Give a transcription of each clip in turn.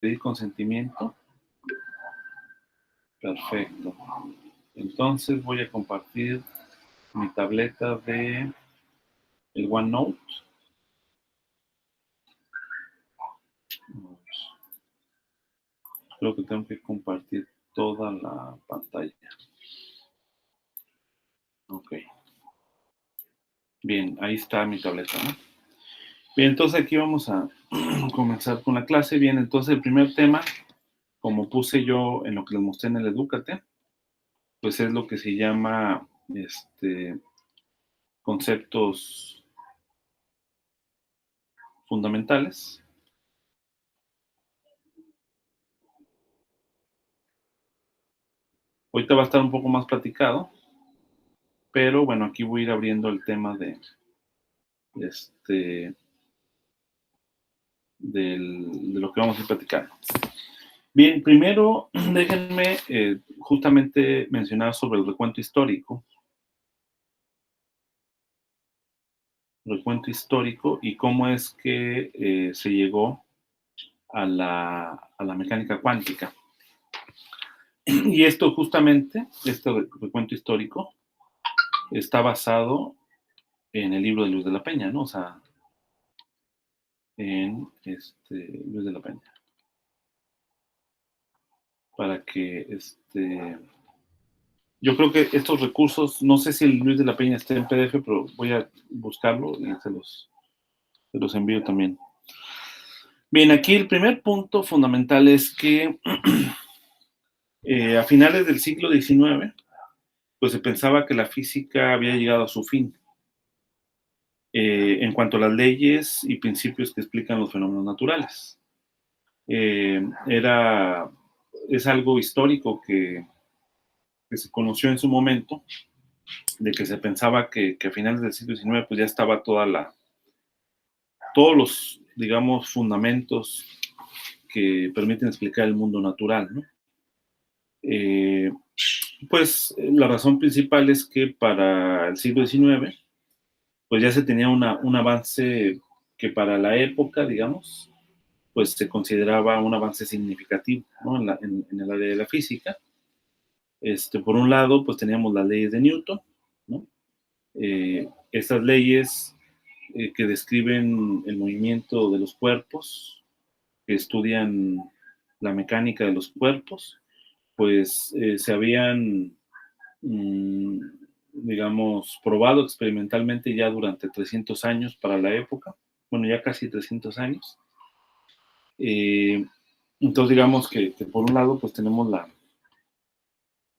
pedir consentimiento. Perfecto. Entonces voy a compartir mi tableta de el OneNote. Creo que tengo que compartir toda la pantalla. Ok. Bien, ahí está mi tableta, ¿no? Bien, entonces aquí vamos a comenzar con la clase. Bien, entonces el primer tema, como puse yo en lo que les mostré en el Edúcate, pues es lo que se llama conceptos fundamentales. Ahorita va a estar un poco más platicado, pero bueno, aquí voy a ir abriendo el tema de lo que vamos a ir platicando. Bien, primero déjenme justamente mencionar sobre el recuento histórico. Recuento histórico y cómo es que se llegó a la mecánica cuántica. Y esto justamente, este recuento histórico, está basado en el libro de Luis de la Peña, ¿no? O sea, en Luis de la Peña. Para que yo creo que estos recursos, no sé si el Luis de la Peña está en PDF, pero voy a buscarlo y se los envío también. Bien, aquí el primer punto fundamental es que a finales del siglo XIX, pues se pensaba que la física había llegado a su fin. En cuanto a las leyes y principios que explican los fenómenos naturales. Es algo histórico que se conoció en su momento, de que se pensaba que a finales del siglo XIX pues ya estaba todos los, digamos, fundamentos que permiten explicar el mundo natural, ¿no? Pues la razón principal es que para el siglo XIX pues ya se tenía un avance que para la época, digamos, pues se consideraba un avance significativo, ¿no? en el área de la física. Por un lado, pues teníamos las leyes de Newton, ¿no? Estas leyes que describen el movimiento de los cuerpos, que estudian la mecánica de los cuerpos, pues se habían, digamos, probado experimentalmente ya durante 300 años para la época, bueno, ya casi 300 años. Entonces, digamos que por un lado, pues tenemos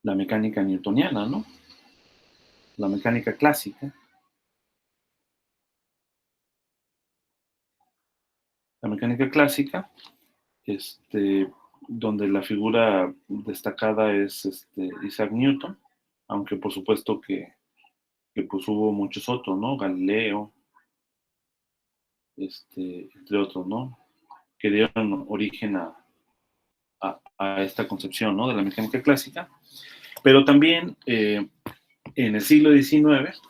la mecánica newtoniana, ¿no? La mecánica clásica. La mecánica clásica, donde la figura destacada es Isaac Newton, aunque por supuesto que pues hubo muchos otros, ¿no? Galileo, entre otros, ¿no? Que dieron origen a esta concepción, ¿no? De la mecánica clásica. Pero también en el siglo XIX,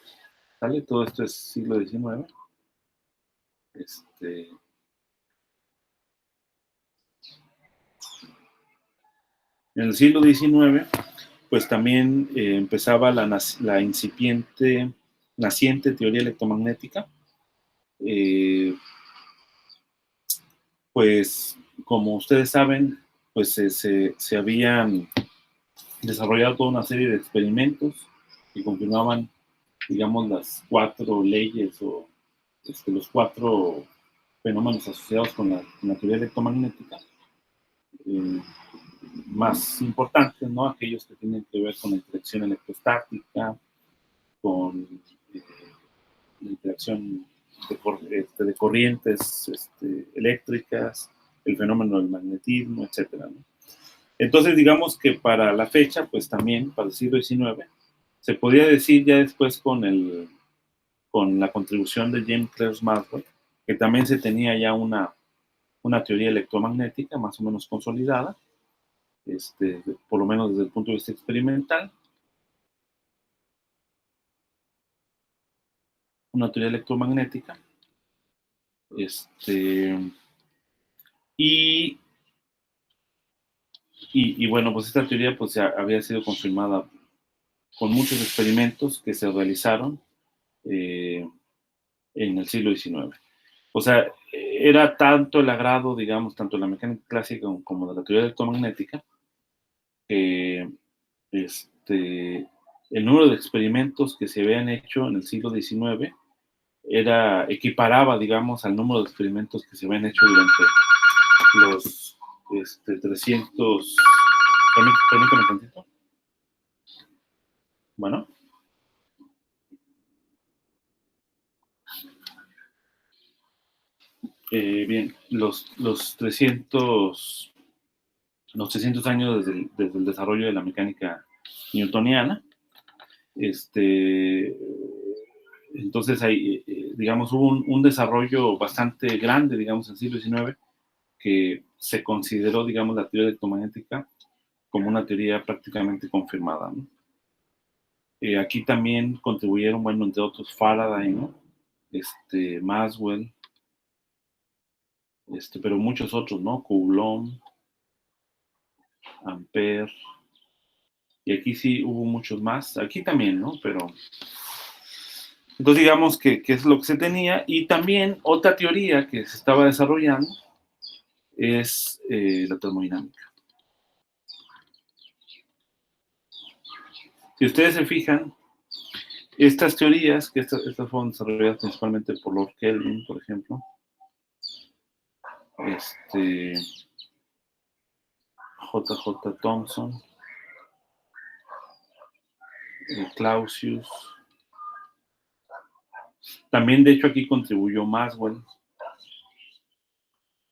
¿vale? Todo esto es siglo XIX. En el siglo XIX, pues también empezaba la incipiente, naciente teoría electromagnética. Pues, como ustedes saben, pues se habían desarrollado toda una serie de experimentos que confirmaban, digamos, las 4 leyes o los 4 fenómenos asociados con la teoría electromagnética más importantes, ¿no? Aquellos que tienen que ver con la interacción electrostática, con la interacción de corrientes eléctricas, el fenómeno del magnetismo, etcétera, ¿no? Entonces, digamos que para la fecha, pues también, para el siglo XIX, se podía decir ya después con la contribución de James Clerk Maxwell, que también se tenía ya una teoría electromagnética más o menos consolidada, por lo menos desde el punto de vista experimental, una teoría electromagnética, y Y bueno, pues esta teoría pues ya había sido confirmada con muchos experimentos que se realizaron en el siglo XIX. O sea, era tanto el agrado, digamos, tanto de la mecánica clásica como de la teoría electromagnética, que el número de experimentos que se habían hecho en el siglo XIX equiparaba, digamos, al número de experimentos que se habían hecho durante los 300. Permítame un tantito. Bueno. Bien, los 300 años desde el desarrollo de la mecánica newtoniana, entonces ahí, digamos, hubo un desarrollo bastante grande, digamos, en el siglo XIX, que se consideró, digamos, la teoría electromagnética como una teoría prácticamente confirmada, ¿no? Aquí también contribuyeron, bueno, entre otros, Faraday, ¿no? Maxwell, pero muchos otros, ¿no? Coulomb, Ampère, y aquí sí hubo muchos más, aquí también, ¿no? Pero, entonces digamos que es lo que se tenía, y también otra teoría que se estaba desarrollando es la termodinámica. Si ustedes se fijan, estas teorías, que estas fueron desarrolladas principalmente por Lord Kelvin, por ejemplo, J.J. Thomson, Clausius, también de hecho aquí contribuyó Maxwell,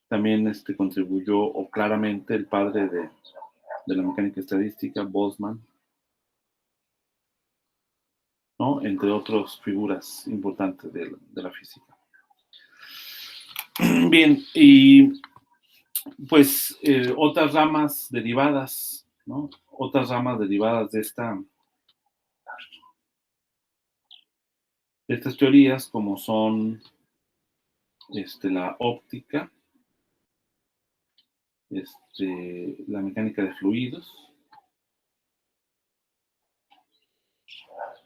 también contribuyó claramente el padre de la mecánica estadística, Boltzmann, ¿no? Entre otras figuras importantes de la física. Bien, y pues otras ramas derivadas, ¿no? Otras ramas derivadas de estas teorías, como son la óptica, la mecánica de fluidos,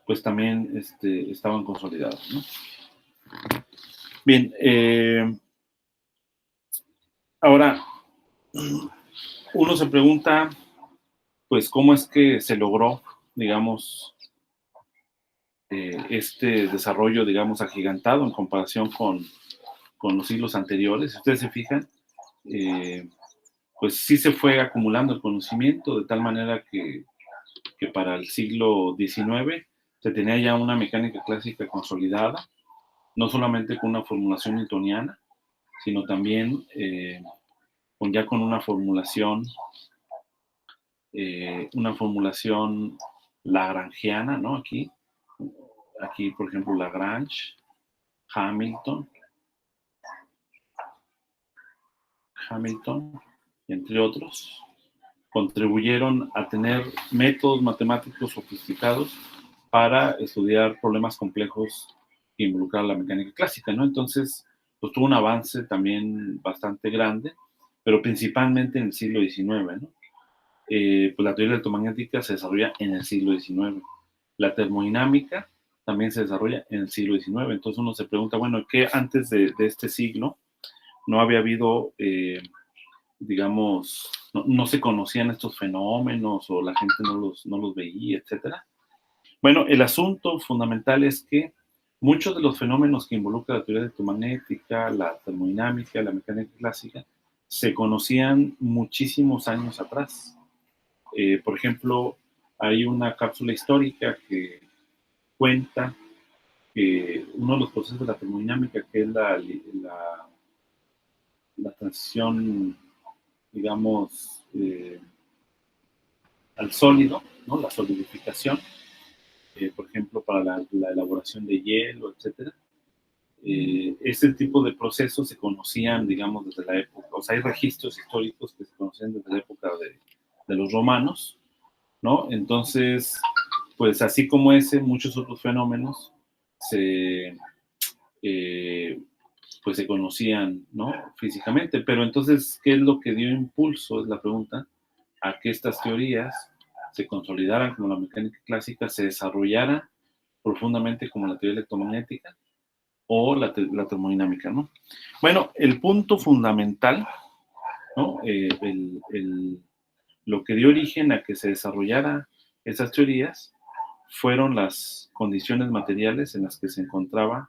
pues también estaban consolidadas, ¿no? Bien, ahora uno se pregunta, pues, ¿cómo es que se logró, digamos, este desarrollo, digamos, agigantado en comparación con los siglos anteriores? Si ustedes se fijan, pues sí se fue acumulando el conocimiento de tal manera que para el siglo XIX se tenía ya una mecánica clásica consolidada, no solamente con una formulación newtoniana, sino también ya con una formulación lagrangiana, ¿no? Aquí, por ejemplo, Lagrange, Hamilton, entre otros, contribuyeron a tener métodos matemáticos sofisticados para estudiar problemas complejos que involucraban la mecánica clásica, ¿no? Entonces, pues tuvo un avance también bastante grande, pero principalmente en el siglo XIX, ¿no? Pues la teoría electromagnética se desarrolla en el siglo XIX. La termodinámica también se desarrolla en el siglo XIX. Entonces uno se pregunta, bueno, ¿qué antes de este siglo no había habido, digamos, no se conocían estos fenómenos o la gente no los veía, etcétera? Bueno, el asunto fundamental es que muchos de los fenómenos que involucra la teoría electromagnética, la termodinámica, la mecánica clásica, se conocían muchísimos años atrás. Por ejemplo, hay una cápsula histórica que cuenta que uno de los procesos de la termodinámica, que es la transición, digamos, al sólido, ¿no? La solidificación, por ejemplo, para la elaboración de hielo, etcétera. Ese tipo de procesos se conocían, digamos, desde la época, o sea, hay registros históricos que se conocían desde la época de los romanos, ¿no? Entonces, pues así como muchos otros fenómenos pues se conocían, ¿no? Físicamente. Pero entonces, ¿qué es lo que dio impulso? Es la pregunta a que estas teorías se consolidaran como la mecánica clásica, se desarrollaran profundamente como la teoría electromagnética o la termodinámica, ¿no? Bueno, el punto fundamental, ¿no? Lo que dio origen a que se desarrollaran esas teorías fueron las condiciones materiales en las que se encontraban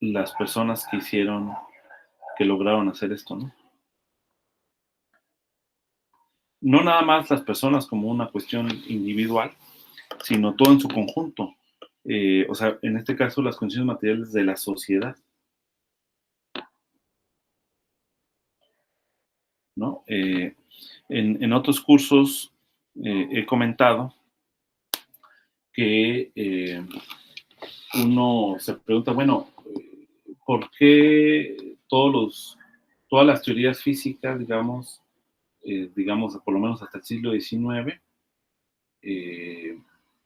las personas que lograron hacer esto, ¿no? No nada más las personas como una cuestión individual, sino todo en su conjunto. O sea, en este caso, las condiciones materiales de la sociedad, ¿no? En otros cursos he comentado que uno se pregunta, bueno, ¿por qué todas las teorías físicas, digamos, por lo menos hasta el siglo XIX,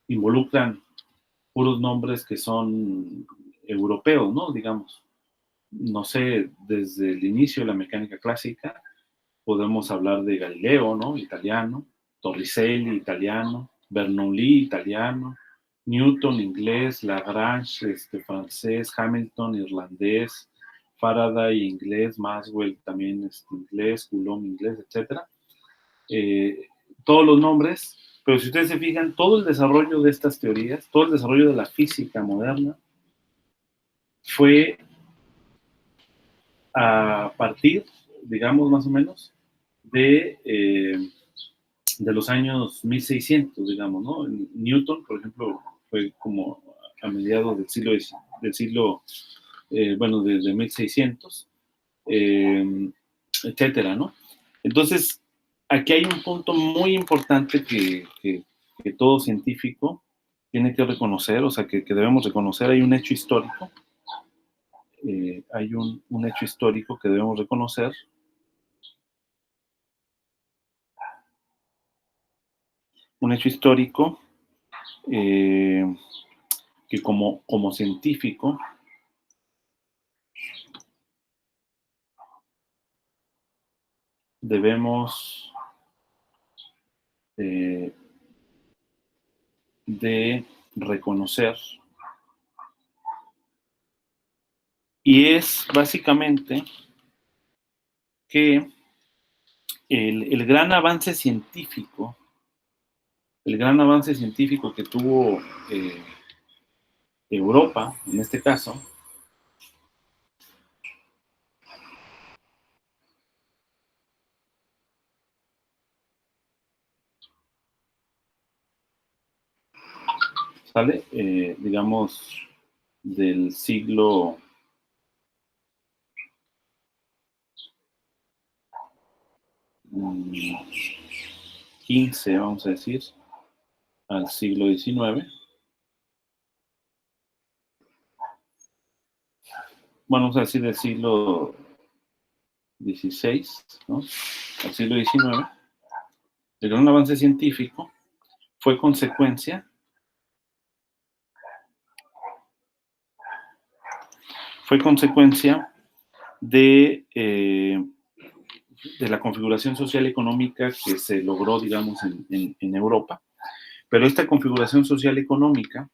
involucran puros nombres que son europeos, ¿no? Digamos, no sé, desde el inicio de la mecánica clásica, podemos hablar de Galileo, ¿no? Italiano, Torricelli, italiano, Bernoulli, italiano, Newton, inglés, Lagrange, francés, Hamilton, irlandés, Faraday, inglés, Maxwell, también inglés, Coulomb, inglés, etc. Todos los nombres, pero si ustedes se fijan, todo el desarrollo de estas teorías, todo el desarrollo de la física moderna, fue a partir, digamos, más o menos, de los años 1600, digamos, ¿no? Newton, por ejemplo, fue como a mediados bueno, desde 1600, etcétera, ¿no? Entonces, aquí hay un punto muy importante que todo científico tiene que reconocer, o sea, que debemos reconocer. Hay un hecho histórico, hay un hecho histórico que debemos reconocer. Un hecho histórico que como científico debemos de reconocer, y es básicamente que el gran avance científico, que tuvo Europa, en este caso, ¿sale? Digamos, del siglo XV, vamos a decir, al siglo XIX. Bueno, vamos a decir del siglo XVI, ¿no? Al siglo XIX, el gran avance científico fue consecuencia de la configuración social y económica que se logró, digamos, en Europa. Pero esta configuración social y económica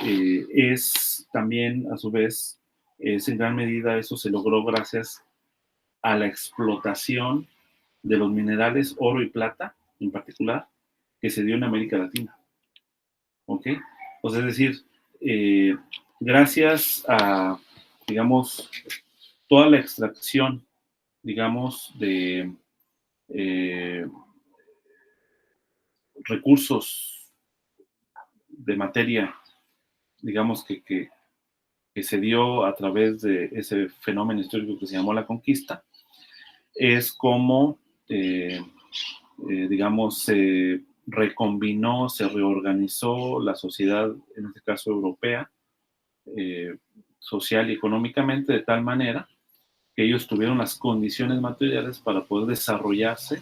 es también, a su vez, en gran medida eso se logró gracias a la explotación de los minerales oro y plata, en particular, que se dio en América Latina. ¿Ok? Pues es decir, gracias a, digamos, toda la extracción, digamos, de recursos de materia, digamos, que se dio a través de ese fenómeno histórico que se llamó la conquista, es como, digamos, se recombinó, se reorganizó la sociedad, en este caso europea, social y económicamente, de tal manera que ellos tuvieron las condiciones materiales para poder desarrollarse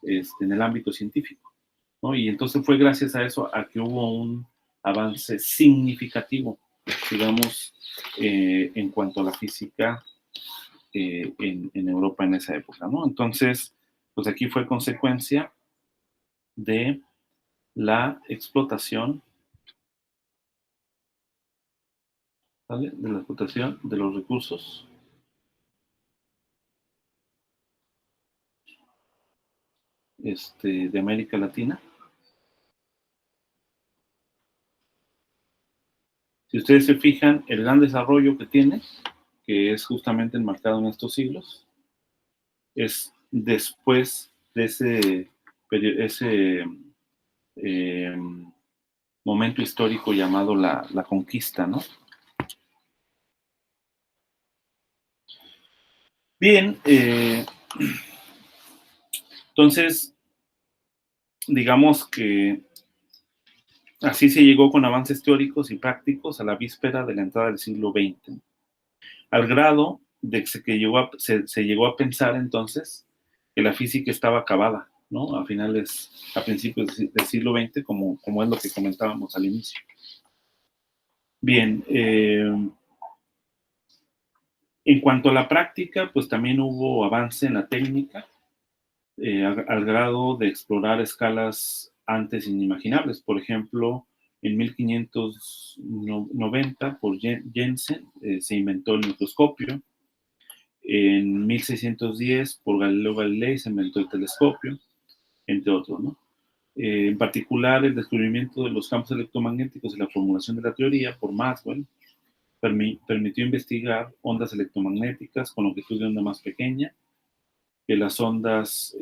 en el ámbito científico, ¿no? Y entonces fue gracias a eso a que hubo un avance significativo, digamos, en cuanto a la física en Europa en esa época, ¿no? Entonces, pues aquí fue consecuencia de la explotación, ¿vale? De la explotación de los recursos de América Latina. Si ustedes se fijan, el gran desarrollo que tiene, que es justamente enmarcado en estos siglos, es después de ese eh, momento histórico llamado la conquista, ¿no? Bien, entonces, digamos que así se llegó con avances teóricos y prácticos a la víspera de la entrada del siglo XX, al grado de que se llegó a pensar entonces que la física estaba acabada, ¿no? A principios del siglo XX, como es lo que comentábamos al inicio. Bien, en cuanto a la práctica, pues también hubo avance en la técnica, al grado de explorar escalas antes inimaginables. Por ejemplo, en 1590, por Jensen, se inventó el microscopio. En 1610, por Galileo Galilei, se inventó el telescopio, entre otros, ¿no? En particular, el descubrimiento de los campos electromagnéticos y la formulación de la teoría por Maxwell permitió investigar ondas electromagnéticas con longitud de onda más pequeña que las ondas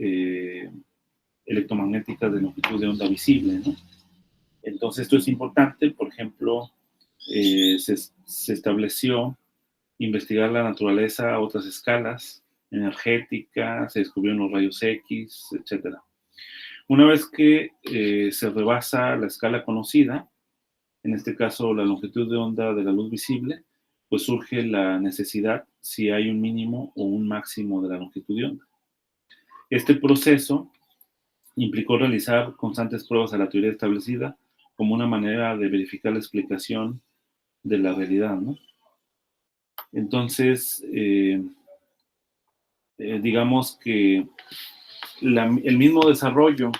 electromagnéticas de longitud de onda visible, ¿no? Entonces, esto es importante. Por ejemplo, se estableció investigar la naturaleza a otras escalas energéticas, se descubrieron los rayos X, etc. Una vez que se rebasa la escala conocida, en este caso la longitud de onda de la luz visible, pues surge la necesidad si hay un mínimo o un máximo de la longitud de onda. Este proceso implicó realizar constantes pruebas a la teoría establecida como una manera de verificar la explicación de la realidad, ¿no? Entonces, digamos que el mismo desarrollo,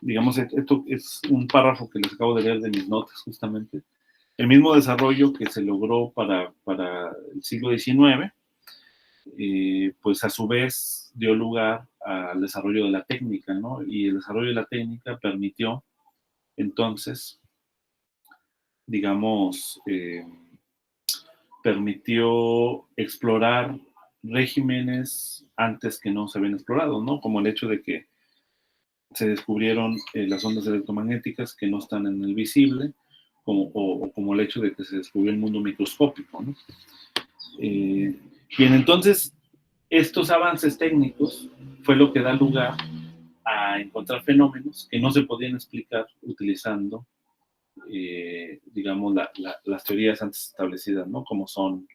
digamos, esto es un párrafo que les acabo de leer de mis notas justamente, el mismo desarrollo que se logró para el siglo XIX, pues a su vez dio lugar al desarrollo de la técnica, ¿no? Y el desarrollo de la técnica permitió entonces, digamos, permitió explorar regímenes antes que no se habían explorado, ¿no? Como el hecho de que se descubrieron las ondas electromagnéticas que no están en el visible, o como el hecho de que se descubrió el mundo microscópico, ¿no? Bien, entonces, estos avances técnicos fue lo que da lugar a encontrar fenómenos que no se podían explicar utilizando, digamos, las teorías antes establecidas, ¿no? Como son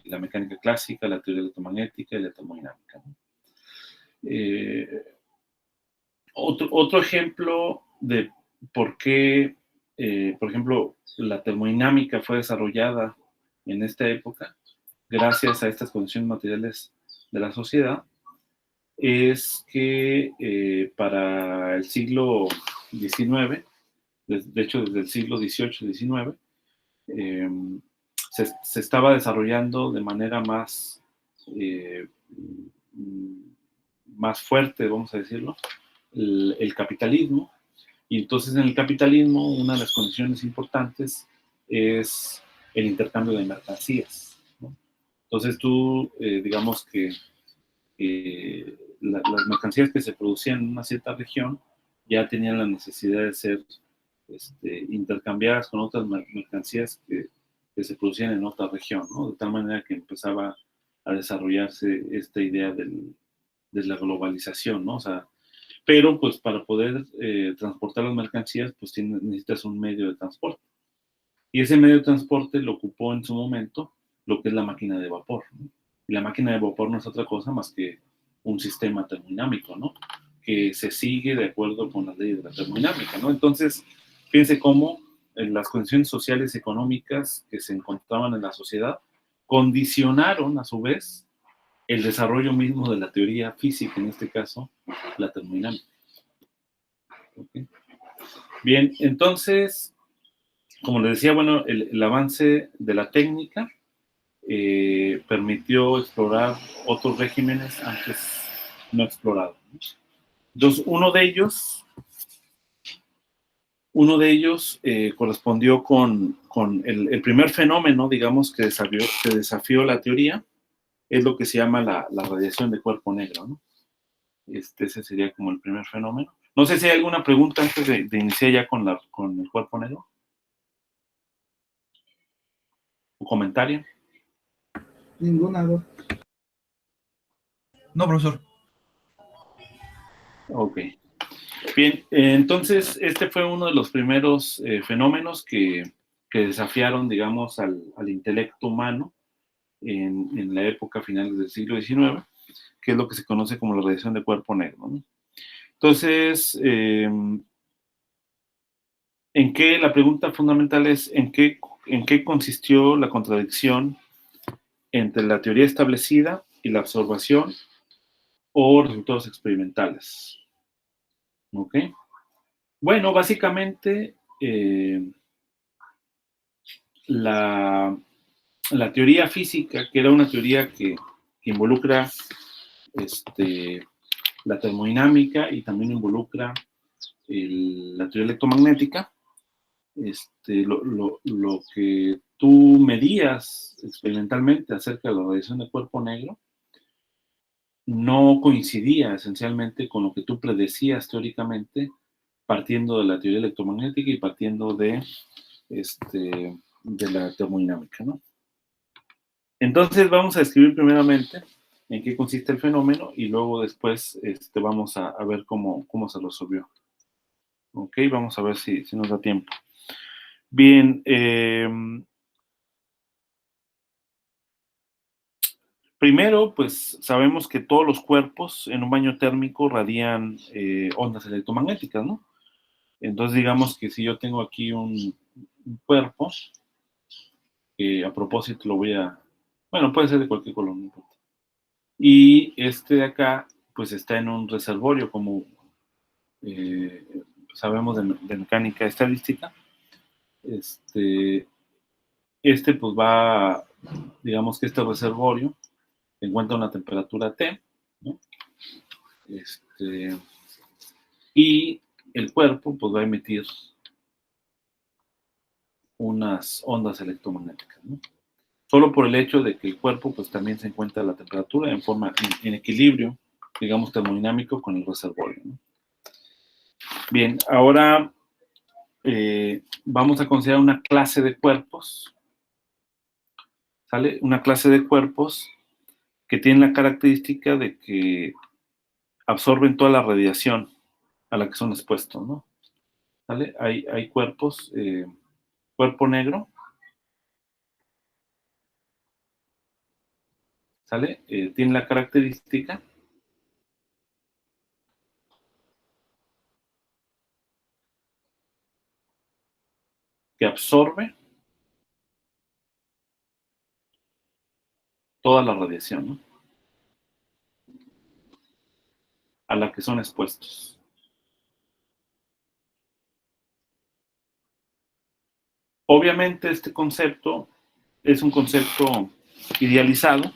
la mecánica clásica, la teoría electromagnética y la termodinámica, ¿no? Otro ejemplo de por qué, por ejemplo, la termodinámica fue desarrollada en esta época, gracias a estas condiciones materiales de la sociedad, es que para el siglo XIX, de hecho desde el siglo XVIII-XIX, se estaba desarrollando de manera eh, más fuerte, vamos a decirlo, el capitalismo. Y entonces en el capitalismo una de las condiciones importantes es el intercambio de mercancías, ¿no? Entonces tú, digamos que las mercancías que se producían en una cierta región ya tenían la necesidad de ser intercambiadas con otras mercancías que se producían en otra región, ¿no? De tal manera que empezaba a desarrollarse esta idea de la globalización, ¿no? O sea, pero pues para poder transportar las mercancías, pues necesitas un medio de transporte. Y ese medio de transporte lo ocupó en su momento lo que es la máquina de vapor, ¿no? Y la máquina de vapor no es otra cosa más que un sistema termodinámico, ¿no? Que se sigue de acuerdo con las leyes de la termodinámica, ¿no? Entonces, fíjense cómo en las condiciones sociales y económicas que se encontraban en la sociedad, condicionaron a su vez el desarrollo mismo de la teoría física, en este caso, la termodinámica. ¿Okay? Bien, entonces, como les decía, bueno, el avance de la técnica permitió explorar otros regímenes antes no explorados. Entonces, uno de ellos correspondió con el primer fenómeno, digamos, que desafió la teoría, es lo que se llama la radiación de cuerpo negro, ¿no? Ese sería como el primer fenómeno. No sé si hay alguna pregunta antes de iniciar ya con el cuerpo negro. ¿O comentario? Ninguna, no. No, profesor. Ok. Bien, entonces este fue uno de los primeros fenómenos que desafiaron, digamos, al intelecto humano en la época final del siglo XIX, que es lo que se conoce como la radiación de cuerpo negro, ¿no? Entonces, la pregunta fundamental es ¿en qué consistió la contradicción entre la teoría establecida y la observación o resultados experimentales? ¿Ok? Bueno, básicamente la teoría física, que era una teoría que involucra la termodinámica y también involucra la teoría electromagnética, lo que tú medías experimentalmente acerca de la radiación de cuerpo negro no coincidía esencialmente con lo que tú predecías teóricamente partiendo de la teoría electromagnética y partiendo de la termodinámica, ¿no? Entonces vamos a describir primeramente en qué consiste el fenómeno y luego después vamos a ver cómo se resolvió. Ok, vamos a ver si nos da tiempo. Bien, primero, pues sabemos que todos los cuerpos en un baño térmico radian ondas electromagnéticas, ¿no? Entonces digamos que si yo tengo aquí un cuerpo, que a propósito lo voy a... Bueno, puede ser de cualquier color, no importa. Y de acá, pues está en un reservorio, como sabemos de mecánica estadística. Pues va, digamos que este reservorio encuentra una temperatura T, ¿no? Y el cuerpo, pues va a emitir unas ondas electromagnéticas, ¿no? Solo por el hecho de que el cuerpo, pues también se encuentra a la temperatura en equilibrio, digamos, termodinámico con el reservorio, ¿no? Bien, ahora vamos a considerar una clase de cuerpos, ¿sale? Una clase de cuerpos que tienen la característica de que absorben toda la radiación a la que son expuestos, ¿no? ¿Sale? Hay cuerpos, cuerpo negro, ¿sale? Tiene la característica que absorbe toda la radiación, ¿no? A la que son expuestos. Obviamente este concepto es un concepto idealizado,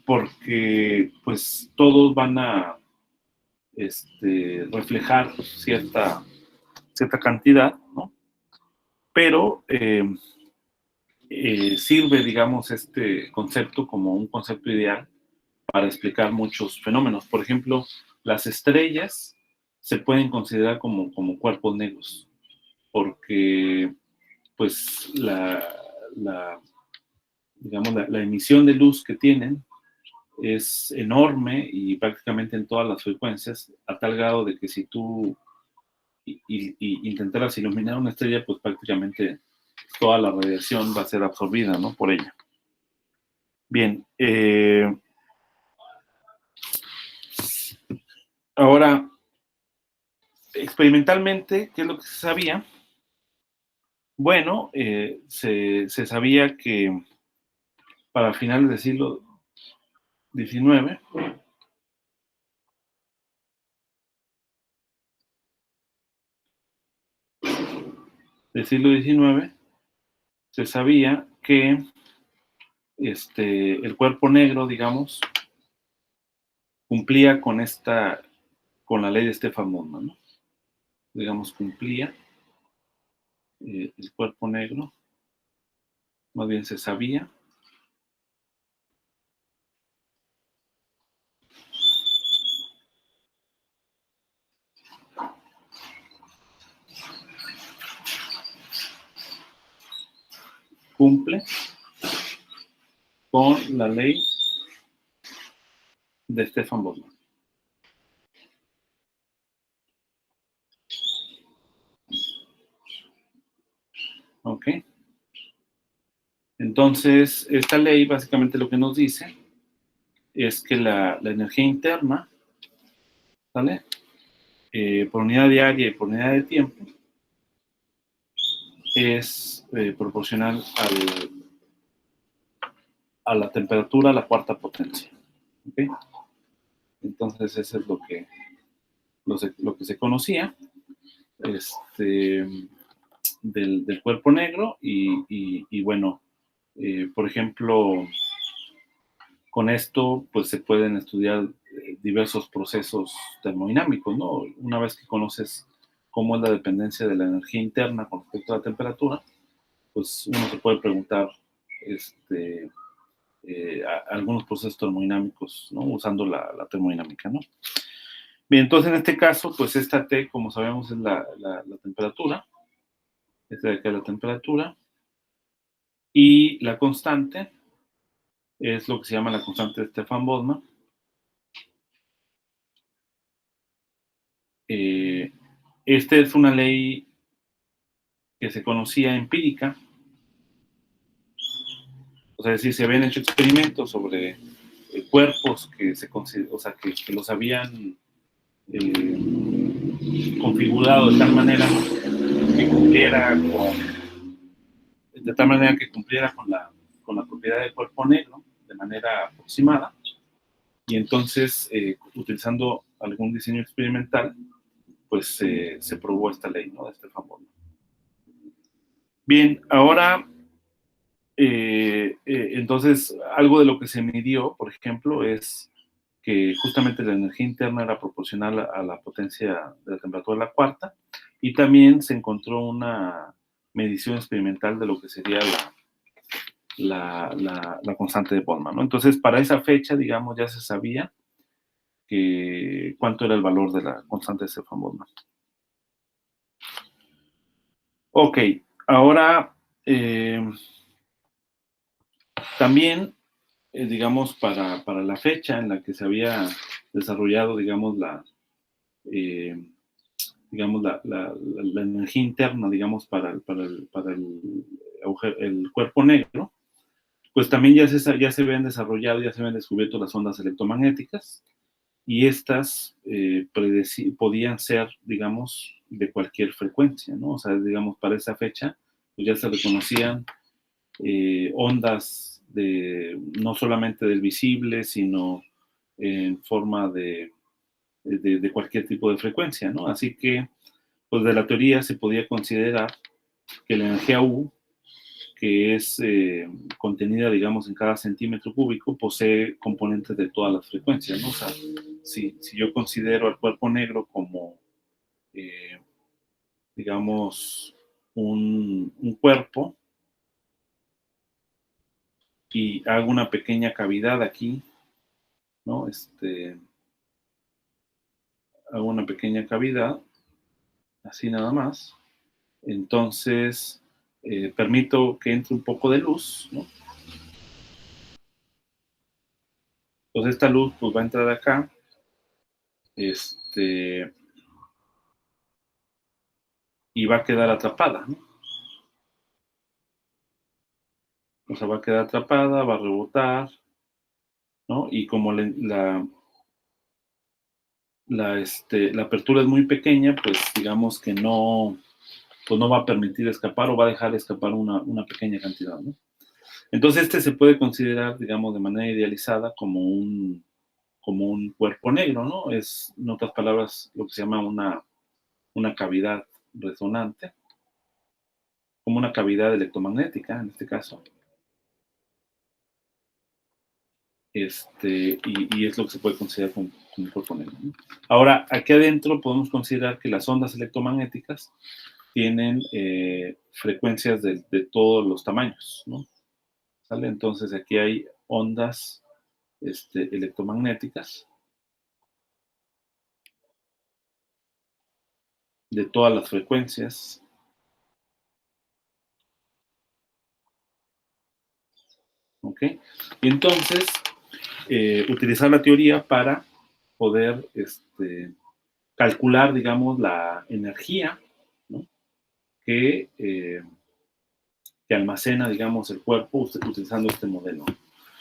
porque pues todos van a reflejar cierta cantidad, ¿no? Pero sirve, digamos, este concepto como un concepto ideal para explicar muchos fenómenos. Por ejemplo, las estrellas se pueden considerar como cuerpos negros, porque pues digamos, la emisión de luz que tienen es enorme y prácticamente en todas las frecuencias, a tal grado de que si tú intentaras iluminar una estrella, pues prácticamente toda la radiación va a ser absorbida, ¿no? Por ella. Bien, ahora, experimentalmente, ¿qué es lo que se sabía? Bueno, se sabía que para finales del siglo XIX, se sabía que el cuerpo negro, digamos, cumplía con la ley de Stefan Boltzmann, ¿no? Digamos, cumplía el cuerpo negro, más bien se sabía, cumple con la ley de Stefan Boltzmann. ¿Ok? Entonces, esta ley básicamente lo que nos dice es que la energía interna, ¿vale? Por unidad diaria y por unidad de tiempo, es proporcional a la temperatura a la cuarta potencia. ¿Okay? Entonces, eso es lo que se conocía del cuerpo negro y bueno, por ejemplo, con esto pues se pueden estudiar diversos procesos termodinámicos, ¿no? Una vez que conoces cómo es la dependencia de la energía interna con respecto a la temperatura, pues uno se puede preguntar algunos procesos termodinámicos, ¿no? Usando la termodinámica, ¿no? Bien, entonces en este caso, pues esta T, como sabemos, es la temperatura. Esta de acá es la temperatura. Y la constante es lo que se llama la constante de Stefan Boltzmann. Esta es una ley que se conocía empírica. O sea, es decir, se habían hecho experimentos sobre cuerpos que que los habían configurado de tal manera que cumpliera con la propiedad del cuerpo negro de manera aproximada. Y entonces, utilizando algún diseño experimental, pues se probó esta ley, ¿no? De Stefan Boltzmann. Bien, ahora, entonces, algo de lo que se midió, por ejemplo, es que justamente la energía interna era proporcional a la potencia de la temperatura de la cuarta, y también se encontró una medición experimental de lo que sería la constante de Boltzmann, ¿no? Entonces, para esa fecha, digamos, ya se sabía cuánto era el valor de la constante de Stefan Boltzmann. Ok, ahora también, digamos, para la fecha en la que se había desarrollado, digamos, eh, la energía interna, digamos, para el cuerpo negro, pues también ya se habían desarrollado, ya se habían descubierto las ondas electromagnéticas, y estas podían ser, digamos, de cualquier frecuencia, ¿no? O sea, digamos, para esa fecha, pues ya se reconocían ondas no solamente del visible, sino en forma de cualquier tipo de frecuencia, ¿no? Así que, pues de la teoría se podía considerar que la energía U, que es contenida, digamos, en cada centímetro cúbico, posee componentes de todas las frecuencias, ¿no? O sea, si yo considero al cuerpo negro como, eh, digamos, un cuerpo y hago una pequeña cavidad aquí, ¿no? Hago una pequeña cavidad, así nada más. Entonces, permito que entre un poco de luz, ¿no? Entonces esta luz pues va a entrar acá, y va a quedar atrapada, ¿no? O sea, va a quedar atrapada, va a rebotar, ¿no? Y como la apertura es muy pequeña, pues digamos que no pues no va a permitir escapar o va a dejar escapar una pequeña cantidad, ¿no? Entonces, este se puede considerar, digamos, de manera idealizada como un cuerpo negro, ¿no? Es, en otras palabras, lo que se llama una cavidad resonante, como una cavidad electromagnética, en este caso. Y es lo que se puede considerar como un cuerpo negro, ¿no? Ahora, aquí adentro podemos considerar que las ondas electromagnéticas tienen frecuencias de todos los tamaños, ¿no? ¿Sale? Entonces aquí hay ondas electromagnéticas de todas las frecuencias. ¿Ok? Y entonces, utilizar la teoría para poder calcular, digamos, la energía, ¿no? que almacena, digamos, el cuerpo utilizando este modelo.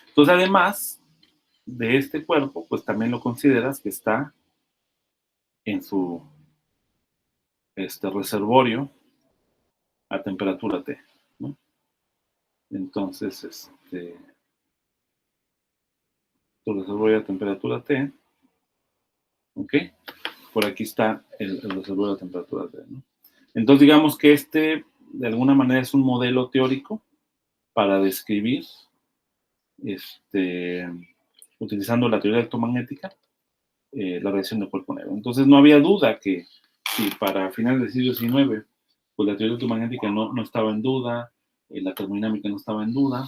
Entonces, además de este cuerpo, pues también lo consideras que está en su reservorio a temperatura T, ¿no? Entonces, tu reservorio a temperatura T, ¿ok? Por aquí está el reservorio a temperatura T, ¿no? Entonces, digamos que de alguna manera, es un modelo teórico para describir, utilizando la teoría electromagnética, la radiación de cuerpo negro. Entonces, no había duda que si para finales del siglo XIX, pues la teoría electromagnética no estaba en duda, la termodinámica no estaba en duda,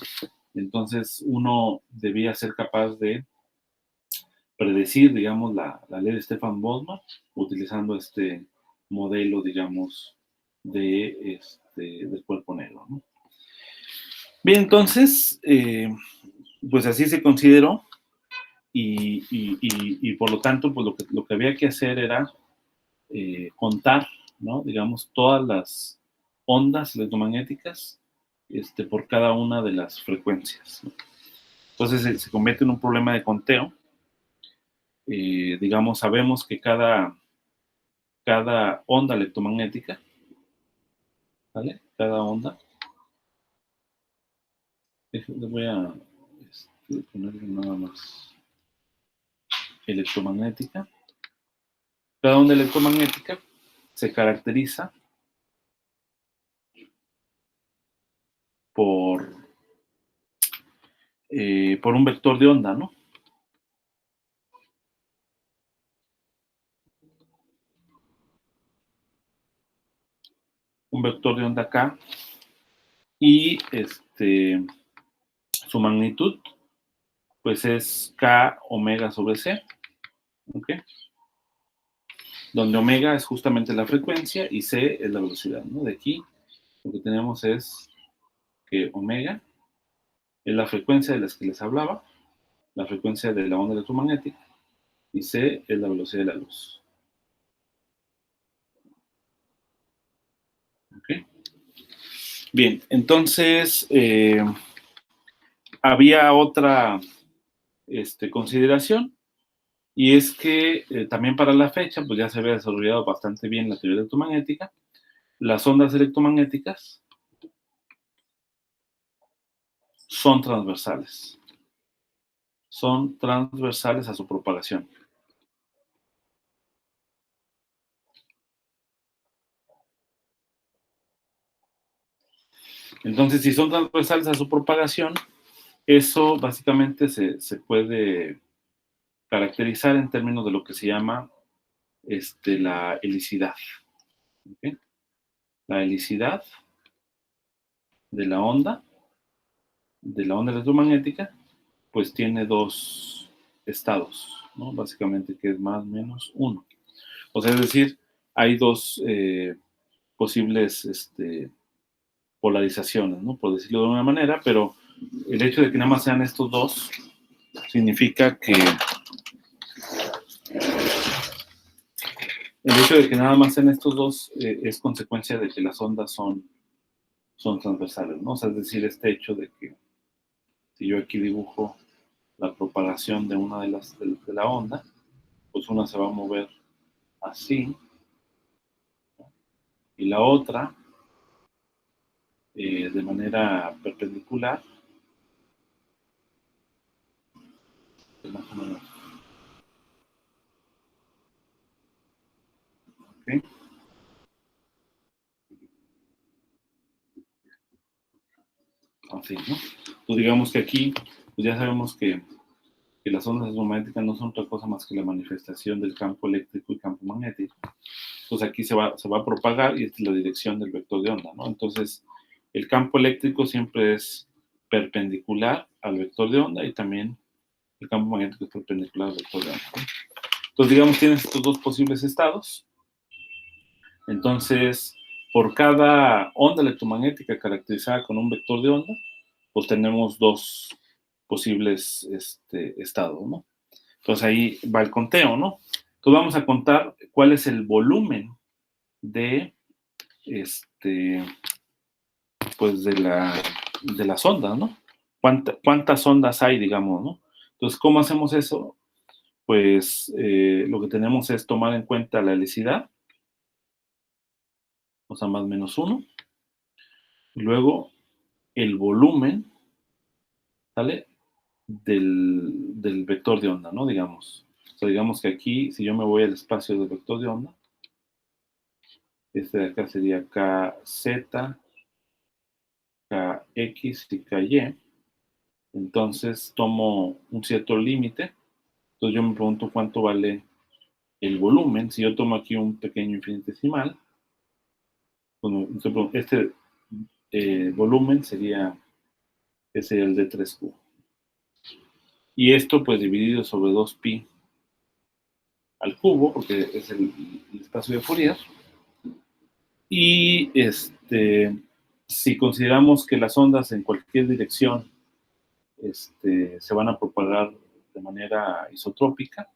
entonces uno debía ser capaz de predecir, digamos, la ley de Stefan Boltzmann, utilizando este modelo, digamos, del cuerpo negro, ¿no? Bien, entonces, pues así se consideró y por lo tanto, pues lo que había que hacer era contar, ¿no? Digamos, todas las ondas electromagnéticas por cada una de las frecuencias, ¿no? Entonces se convierte en un problema de conteo. Digamos, sabemos que cada onda electromagnética, ¿vale? Cada onda, le voy a ponerle nada más electromagnética. Cada onda electromagnética se caracteriza por un vector de onda, ¿no? Un vector de onda K y su magnitud pues es K omega sobre C, ¿ok? Donde omega es justamente la frecuencia y C es la velocidad, ¿no? De aquí lo que tenemos es que omega es la frecuencia de las que les hablaba, la frecuencia de la onda electromagnética, y C es la velocidad de la luz. ¿Ok? Bien, entonces había otra consideración, y es que también para la fecha, pues ya se había desarrollado bastante bien la teoría electromagnética. Las ondas electromagnéticas son transversales. Son transversales a su propagación. Entonces, si son transversales a su propagación, eso básicamente se puede caracterizar en términos de lo que se llama la helicidad. ¿Okay? La helicidad de la onda electromagnética, pues tiene dos estados, ¿no? Básicamente, que es más o menos 1. O sea, es decir, hay dos posibles polarizaciones, ¿no? Por decirlo de alguna manera, pero el hecho de que nada más sean estos dos significa que el hecho de que nada más sean estos dos es consecuencia de que las ondas son transversales, ¿no? O sea, es decir, este hecho de que si yo aquí dibujo la propagación de una de la onda, pues una se va a mover así, ¿no? Y la otra de manera perpendicular, más o menos. ¿Okay? Así, ¿no? Pues digamos que aquí, pues ya sabemos que las ondas electromagnéticas no son otra cosa más que la manifestación del campo eléctrico y campo magnético. Pues aquí se va a propagar y esta es la dirección del vector de onda, ¿no? Entonces, el campo eléctrico siempre es perpendicular al vector de onda y también el campo magnético es perpendicular al vector de onda, ¿no? Entonces, digamos, tienes estos dos posibles estados. Entonces, por cada onda electromagnética caracterizada con un vector de onda, pues tenemos dos posibles estados, ¿no? Entonces ahí va el conteo, ¿no? Entonces vamos a contar cuál es el volumen de, pues de las ondas, ¿no? ¿Cuántas ondas hay, digamos, ¿no? Entonces, ¿cómo hacemos eso? Pues lo que tenemos es tomar en cuenta la helicidad, o sea, más o menos 1, y luego el volumen, ¿sale? Del vector de onda, ¿no? Digamos. O sea, digamos que aquí, si yo me voy al espacio del vector de onda, este de acá sería KZ, KX y KY. Entonces tomo un cierto límite. Entonces yo me pregunto cuánto vale el volumen. Si yo tomo aquí un pequeño infinitesimal, bueno, este volumen sería el de 3Q. Y esto pues dividido sobre 2pi al cubo, porque es el espacio de Fourier. Y si consideramos que las ondas en cualquier dirección se van a propagar de manera isotrópica,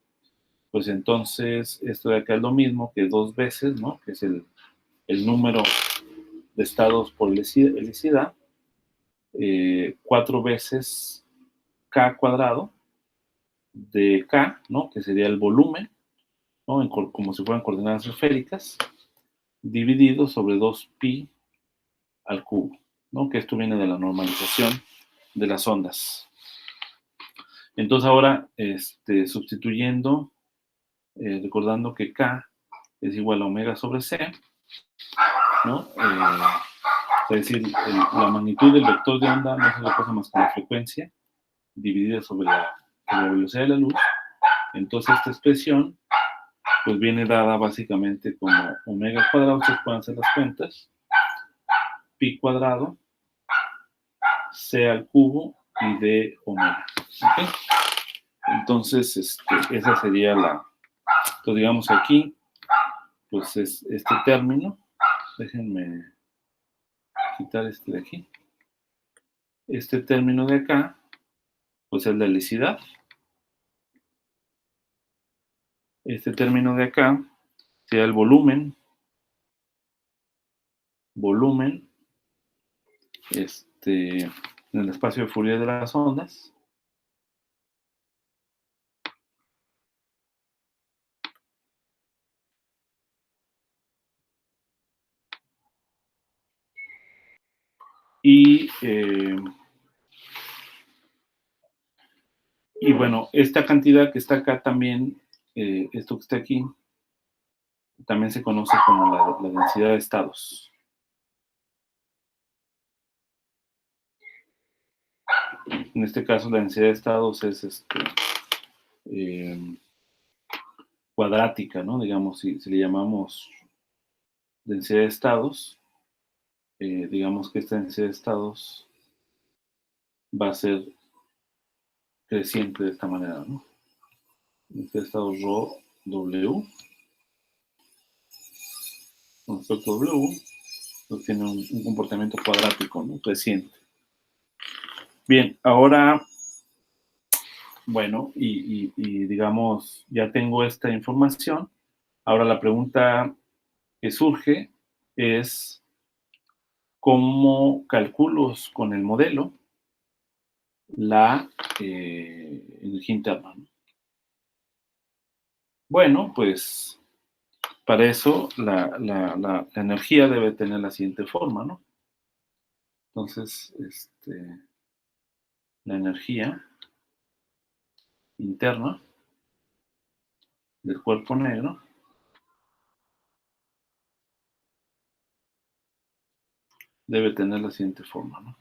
pues entonces esto de acá es lo mismo que 2 veces, ¿no? Que es el número de estados por helicidad, 4 veces k cuadrado de k, ¿no? Que sería el volumen, ¿no? Como si fueran coordenadas esféricas, dividido sobre 2pi al cubo, ¿no? Que esto viene de la normalización de las ondas. Entonces ahora, sustituyendo, recordando que K es igual a omega sobre C, ¿no? Es decir, la magnitud del vector de onda no es otra cosa más que la frecuencia dividida sobre la velocidad de la luz. Entonces esta expresión pues viene dada básicamente como omega cuadrado, ustedes pueden hacer las cuentas, pi cuadrado, c al cubo y d omega. ¿Okay? Entonces, esa sería pues digamos que aquí, pues es este término, déjenme quitar este de aquí, este término de acá, pues es la helicidad, este término de acá sería el volumen, en el espacio de Fourier de las ondas, y bueno, esta cantidad que está acá también, esto que está aquí, también se conoce como la densidad de estados. En este caso, la densidad de estados es cuadrática, ¿no? Digamos, si le llamamos densidad de estados, digamos que esta densidad de estados va a ser creciente de esta manera, ¿no? Densidad de estados ρ, W, concepto W, pues tiene un comportamiento cuadrático, ¿no? Creciente. Bien, ahora, bueno, y digamos, ya tengo esta información. Ahora la pregunta que surge es, ¿cómo calculo con el modelo la energía interna? Bueno, pues para eso la energía debe tener la siguiente forma, ¿no? Entonces, la energía interna del cuerpo negro debe tener la siguiente forma, ¿no?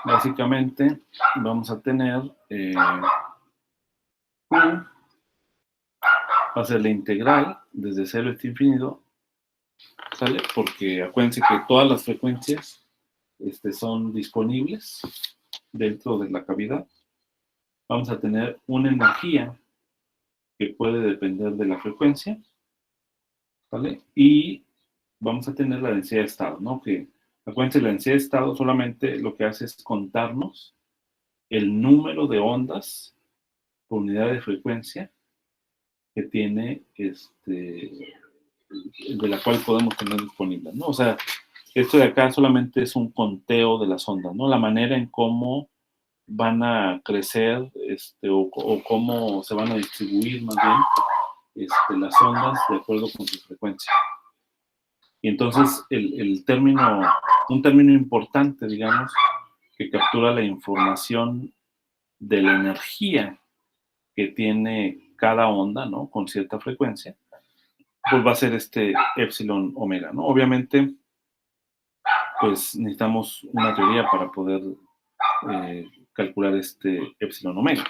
Básicamente vamos a tener Q va a ser la integral desde 0 hasta infinito, ¿sale? Porque acuérdense que todas las frecuencias son disponibles dentro de la cavidad. Vamos a tener una energía que puede depender de la frecuencia, ¿vale? Y vamos a tener la densidad de estado, ¿no? Que acuérdense, la densidad de estado solamente lo que hace es contarnos el número de ondas por unidad de frecuencia que tiene, de la cual podemos tener disponible, ¿no? O sea, esto de acá solamente es un conteo de las ondas, ¿no? La manera en cómo van a crecer, o cómo se van a distribuir más bien, las ondas de acuerdo con su frecuencia. Y entonces un término importante, digamos, que captura la información de la energía que tiene cada onda, ¿no? Con cierta frecuencia, pues va a ser epsilon omega, ¿no? Obviamente, pues necesitamos una teoría para poder calcular epsilon omega.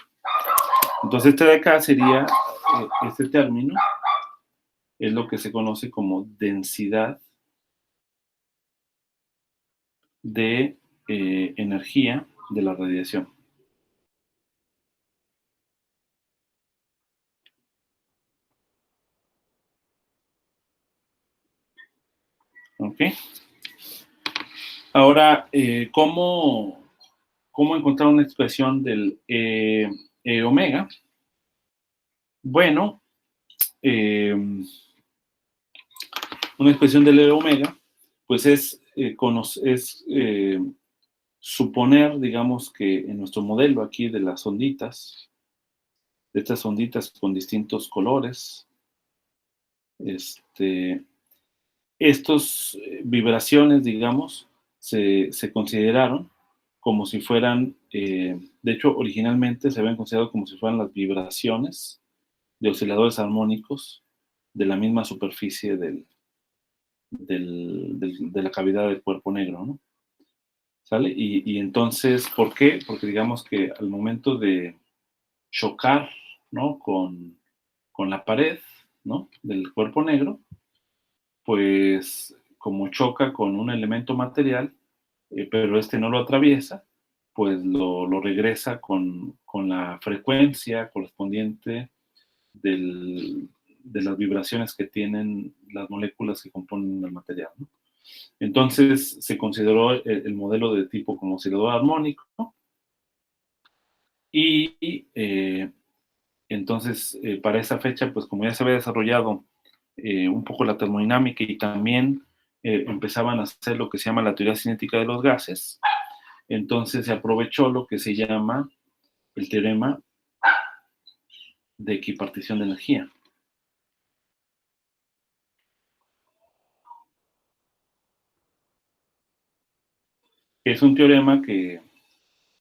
Entonces, de acá sería, este término es lo que se conoce como densidad de energía de la radiación. ¿Ok? Ahora, ¿cómo encontrar una expresión del omega? Bueno, una expresión del omega, pues es suponer, digamos, que en nuestro modelo aquí de las onditas, de estas onditas con distintos colores, estos vibraciones, digamos, se consideraron como si fueran, de hecho, originalmente se habían considerado como si fueran las vibraciones de osciladores armónicos de la misma superficie de la cavidad del cuerpo negro, ¿no? ¿Sale? Y entonces, ¿por qué? Porque digamos que al momento de chocar, ¿no? Con la pared, ¿no? Del cuerpo negro, pues como choca con un elemento material, pero no lo atraviesa, pues lo regresa con la frecuencia correspondiente de las vibraciones que tienen las moléculas que componen el material, ¿no? Entonces se consideró el modelo de tipo como oscilador armónico, ¿no? Y entonces para esa fecha, pues como ya se había desarrollado un poco la termodinámica y también empezaban a hacer lo que se llama la teoría cinética de los gases, entonces se aprovechó lo que se llama el teorema de equipartición de energía. Es un teorema que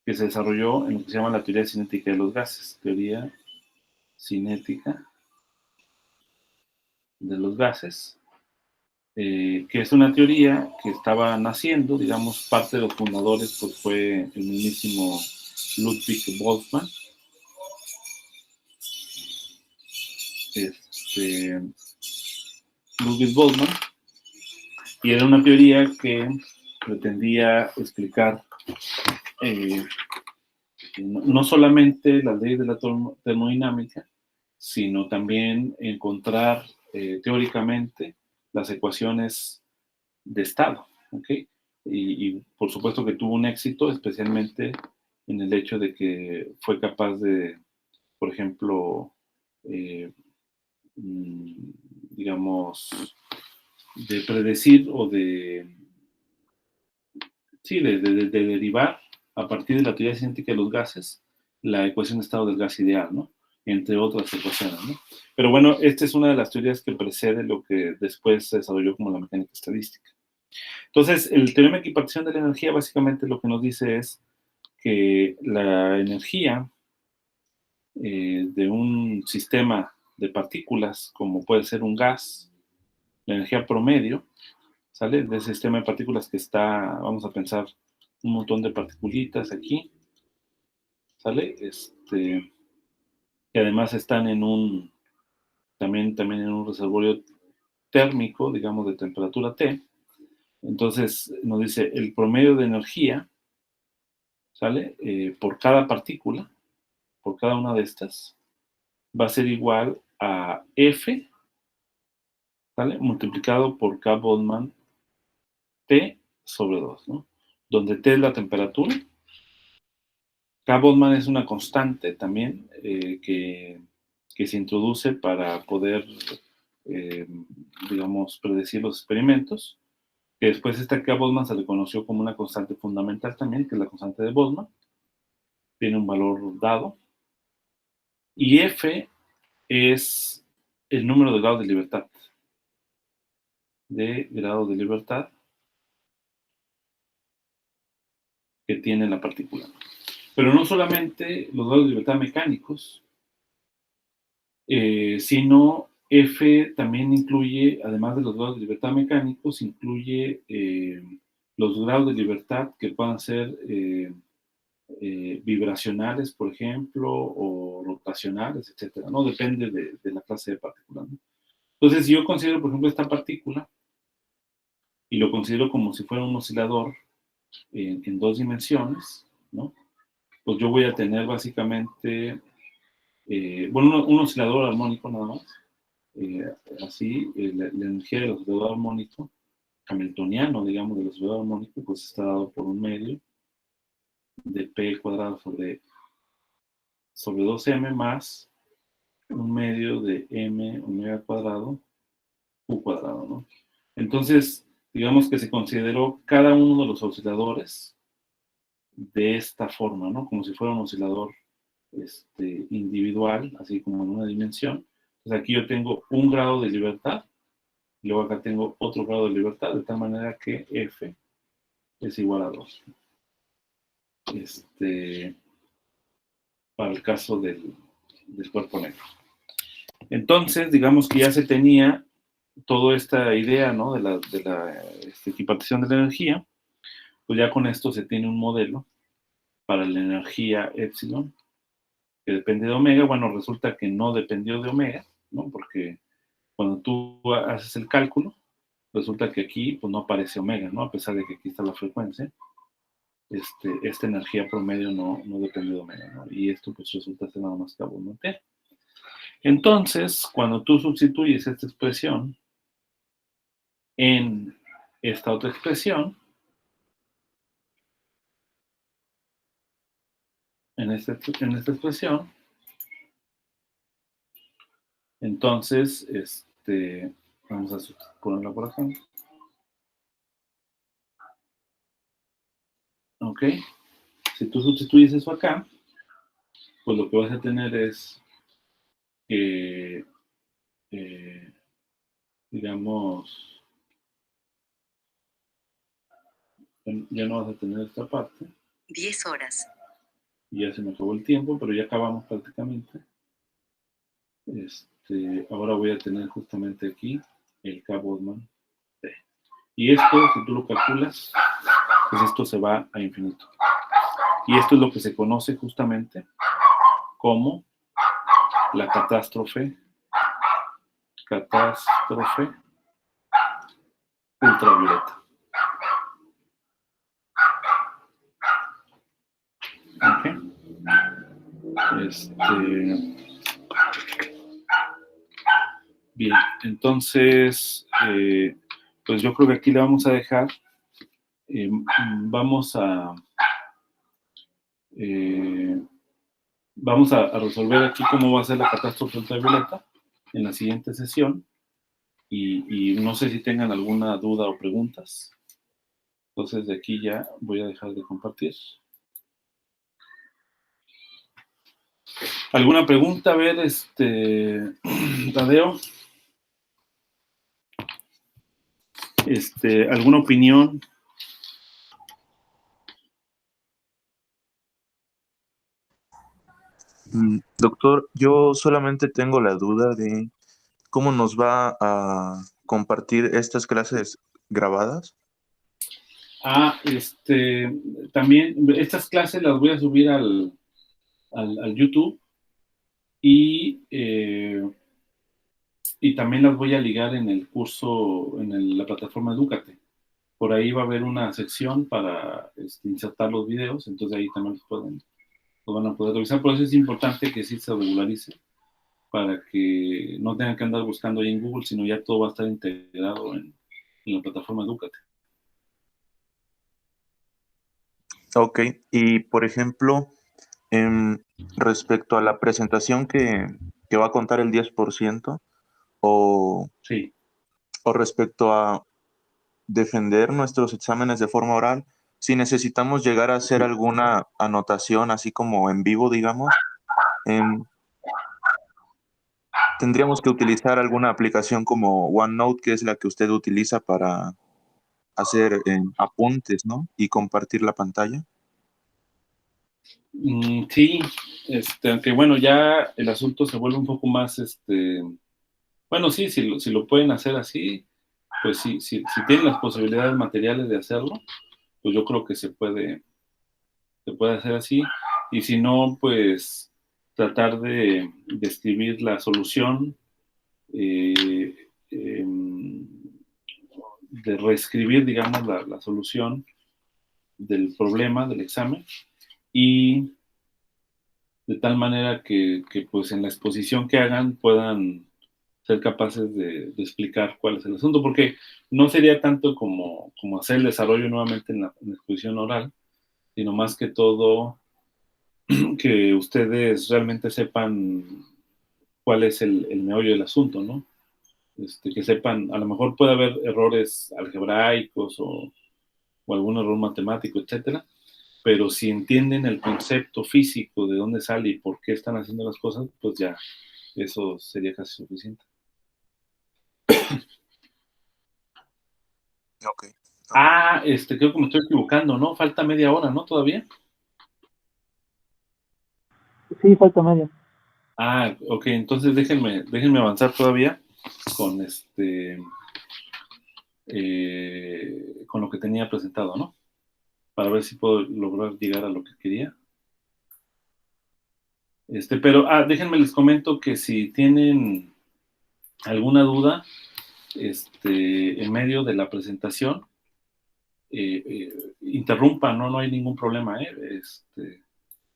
se desarrolló en lo que se llama la teoría cinética de los gases, teoría cinética de los gases, que es una teoría que estaba naciendo, digamos, parte de los fundadores pues fue el mismísimo Ludwig Boltzmann, Ludwig Boltzmann, y era una teoría que pretendía explicar no solamente las leyes de la termodinámica, sino también encontrar teóricamente las ecuaciones de estado, ¿ok? Y por supuesto que tuvo un éxito, especialmente en el hecho de que fue capaz de, por ejemplo, digamos, de predecir o sí, de derivar a partir de la teoría cinética de los gases la ecuación de estado del gas ideal, ¿no? entre otras ecuaciones, ¿no? Pero bueno, esta es una de las teorías que precede lo que después se desarrolló como la mecánica estadística. Entonces, el teorema de equipartición de la energía básicamente lo que nos dice es que la energía de un sistema de partículas, como puede ser un gas, la energía promedio, ¿sale? De ese sistema de partículas que está, vamos a pensar, un montón de particulitas aquí, ¿sale? Que además están en un, también en un reservorio térmico, digamos, de temperatura T. Entonces, nos dice el promedio de energía, ¿sale? Por cada partícula, por cada una de estas, va a ser igual a F, ¿sale? Multiplicado por K Boltzmann T sobre 2, ¿no? Donde T es la temperatura. K Boltzmann es una constante también que se introduce para poder, digamos, predecir los experimentos. Que después esta K Boltzmann se le conoció como una constante fundamental también, que es la constante de Boltzmann. Tiene un valor dado. Y F es el número de grados de libertad. De grado de libertad que tiene la partícula. Pero no solamente los grados de libertad mecánicos, sino F también incluye, además de los grados de libertad mecánicos, incluye los grados de libertad que puedan ser vibracionales, por ejemplo, o rotacionales, etcétera, ¿no? Depende de la clase de partícula, ¿no? Entonces, si yo considero, por ejemplo, esta partícula y lo considero como si fuera un oscilador en dos dimensiones, ¿no? Pues yo voy a tener básicamente, bueno, un oscilador armónico nada más, así, la energía del oscilador armónico, hamiltoniano, digamos, del oscilador armónico, pues está dado por un medio de P cuadrado sobre 2m más un medio de m omega cuadrado, u cuadrado, ¿no? Entonces, digamos que se consideró cada uno de los osciladores de esta forma, ¿no? Como si fuera un oscilador individual, así como en una dimensión. Entonces aquí yo tengo un grado de libertad, y luego acá tengo otro grado de libertad, de tal manera que F es igual a 2. Para el caso del cuerpo negro. Entonces, digamos que ya se tenía toda esta idea, ¿no? de la equipartición de la energía, pues ya con esto se tiene un modelo para la energía epsilon, que depende de omega. Bueno, resulta que no dependió de omega, ¿no? Porque cuando tú haces el cálculo, resulta que aquí pues no aparece omega, ¿no? A pesar de que aquí está la frecuencia, esta energía promedio no depende de omega, ¿no? Y esto pues resulta ser nada más que abundante. Entonces, cuando tú sustituyes esta expresión en esta otra expresión, en esta expresión, entonces, vamos a ponerla por acá. Ok, si tú sustituyes eso acá, pues lo que vas a tener es que, digamos, ya no vas a tener esta parte. 10 horas. Ya se me acabó el tiempo, pero ya acabamos prácticamente. Ahora voy a tener justamente aquí el K Boltzmann T. Y esto, si tú lo calculas, pues esto se va a infinito. Y esto es lo que se conoce justamente como la catástrofe ultravioleta. Okay. Bien, entonces, pues yo creo que aquí le vamos a dejar. Vamos a resolver aquí cómo va a ser la catástrofe ultravioleta en la siguiente sesión. Y no sé si tengan alguna duda o preguntas. Entonces, de aquí ya voy a dejar de compartir. ¿Alguna pregunta? A ver, Tadeo. ¿Alguna opinión? Doctor, yo solamente tengo la duda de cómo nos va a compartir estas clases grabadas. También estas clases las voy a subir al YouTube y también las voy a ligar en el curso, la plataforma Edúcate. Por ahí va a haber una sección para insertar los videos, entonces ahí también los van a poder revisar. Por eso es importante que sí se regularice, para que no tengan que andar buscando ahí en Google, sino ya todo va a estar integrado en la plataforma Edúcate. Ok, y por ejemplo, respecto a la presentación que va a contar el 10%, o, Sí. o respecto a defender nuestros exámenes de forma oral, si necesitamos llegar a hacer alguna anotación, así como en vivo, digamos, tendríamos que utilizar alguna aplicación como OneNote, que es la que usted utiliza para hacer apuntes, ¿no? Y compartir la pantalla. Sí, aunque bueno, ya el asunto se vuelve un poco más, bueno, sí, si lo pueden hacer así, pues sí, si tienen las posibilidades materiales de hacerlo, pues yo creo que se puede hacer así, y si no, pues tratar de escribir la solución, eh, em, de reescribir, digamos, la solución del problema, del examen, y de tal manera que pues en la exposición que hagan puedan ser capaces de explicar cuál es el asunto, porque no sería tanto como hacer el desarrollo nuevamente en la exposición oral, sino más que todo que ustedes realmente sepan cuál es el meollo del asunto, ¿no? Que sepan, a lo mejor puede haber errores algebraicos o algún error matemático, etcétera, pero si entienden el concepto físico de dónde sale y por qué están haciendo las cosas, pues ya eso sería casi suficiente. Ok. Creo que me estoy equivocando, ¿no? Falta media hora, ¿no? Todavía. Sí, falta media. Ok, entonces déjenme avanzar todavía con con lo que tenía presentado, ¿no? Para ver si puedo lograr llegar a lo que quería. Pero déjenme les comento que si tienen alguna duda, en medio de la presentación, interrumpa, ¿no? No hay ningún problema, ¿eh?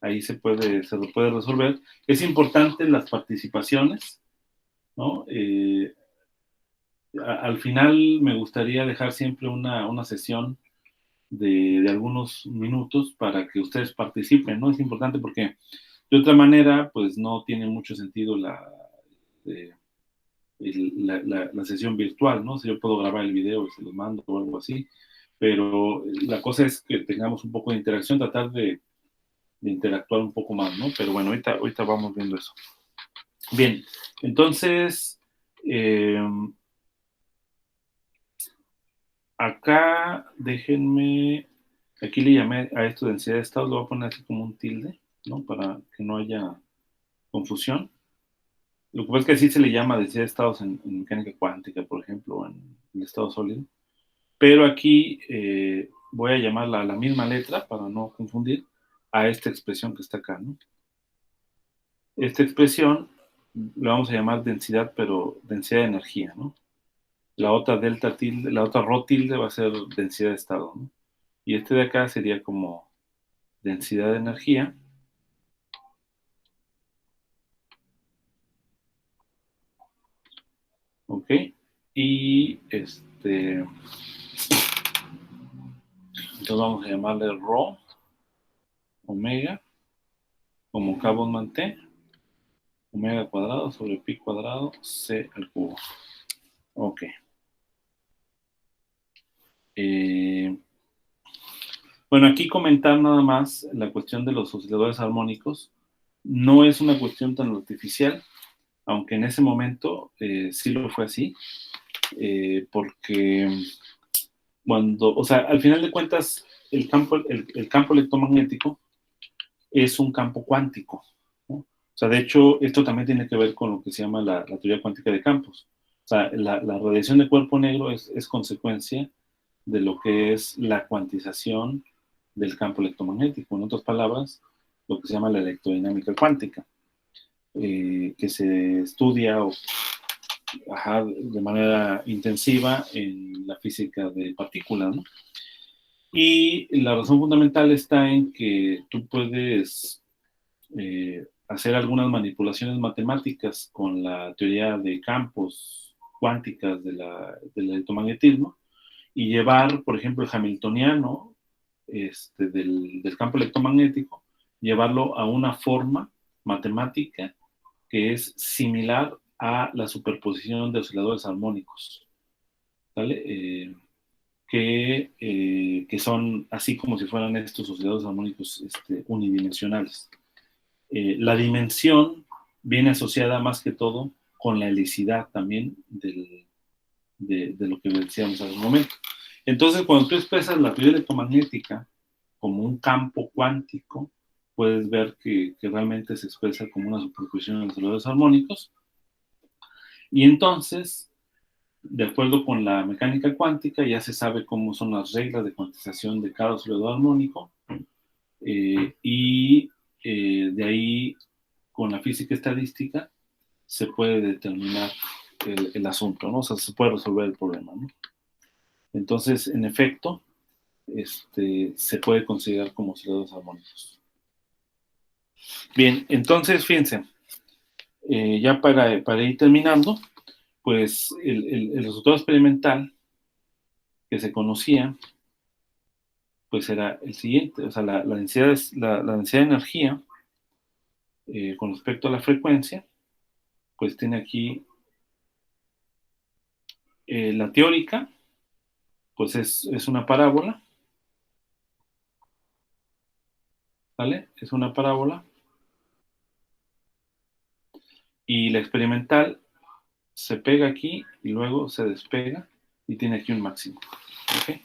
Ahí se lo puede resolver. Es importante las participaciones, ¿no? Al final me gustaría dejar siempre una sesión de algunos minutos para que ustedes participen, ¿no? Es importante porque de otra manera, pues no tiene mucho sentido eh, la sesión virtual, ¿no? Si yo puedo grabar el video y se los mando o algo así, pero la cosa es que tengamos un poco de interacción, tratar de interactuar un poco más, ¿no? Pero bueno, ahorita vamos viendo eso. Bien, entonces, acá déjenme, aquí le llamé a esto densidad de estado, lo voy a poner así como un tilde, ¿no? Para que no haya confusión. Lo que pasa es que así se le llama densidad de estados en mecánica cuántica, por ejemplo, o en el estado sólido. Pero aquí voy a llamarla a la misma letra para no confundir a esta expresión que está acá, ¿no? Esta expresión la vamos a llamar densidad, pero densidad de energía, ¿no? La otra delta tilde, la otra rho tilde va a ser densidad de estado, ¿no? Y de acá sería como densidad de energía. ¿Ok? Y entonces vamos a llamarle rho, omega, como K Bosman T, omega cuadrado sobre pi cuadrado C al cubo. Ok. Bueno, aquí comentar nada más la cuestión de los osciladores armónicos. No es una cuestión tan artificial, aunque en ese momento sí lo fue así, porque o sea, al final de cuentas, el campo electromagnético es un campo cuántico, ¿no? O sea, de hecho, esto también tiene que ver con lo que se llama la teoría cuántica de campos. O sea, la radiación de cuerpo negro es consecuencia de lo que es la cuantización del campo electromagnético. En otras palabras, lo que se llama la electrodinámica cuántica, que se estudia de manera intensiva en la física de partículas, ¿no? Y la razón fundamental está en que tú puedes hacer algunas manipulaciones matemáticas con la teoría de campos cuánticas del electromagnetismo y llevar, por ejemplo, el hamiltoniano del campo electromagnético, llevarlo a una forma matemática que es similar a la superposición de osciladores armónicos, ¿vale? Que son así como si fueran estos osciladores armónicos unidimensionales. La dimensión viene asociada más que todo con la helicidad también de lo que decíamos hace un momento. Entonces, cuando tú expresas la teoría electromagnética como un campo cuántico, puedes ver que realmente se expresa como una superposición de los osciladores armónicos. Y entonces, de acuerdo con la mecánica cuántica, ya se sabe cómo son las reglas de cuantización de cada oscilador armónico. Y de ahí, con la física estadística, se puede determinar el asunto, ¿no? O sea, se puede resolver el problema, ¿no? Entonces, en efecto, se puede considerar como osciladores armónicos. Bien, entonces, fíjense, ya para ir terminando, pues el resultado experimental que se conocía, pues era el siguiente, o sea, la densidad de energía con respecto a la frecuencia, pues tiene aquí la teórica, pues es una parábola, ¿vale? Es una parábola. Y la experimental se pega aquí y luego se despega y tiene aquí un máximo, ¿ok?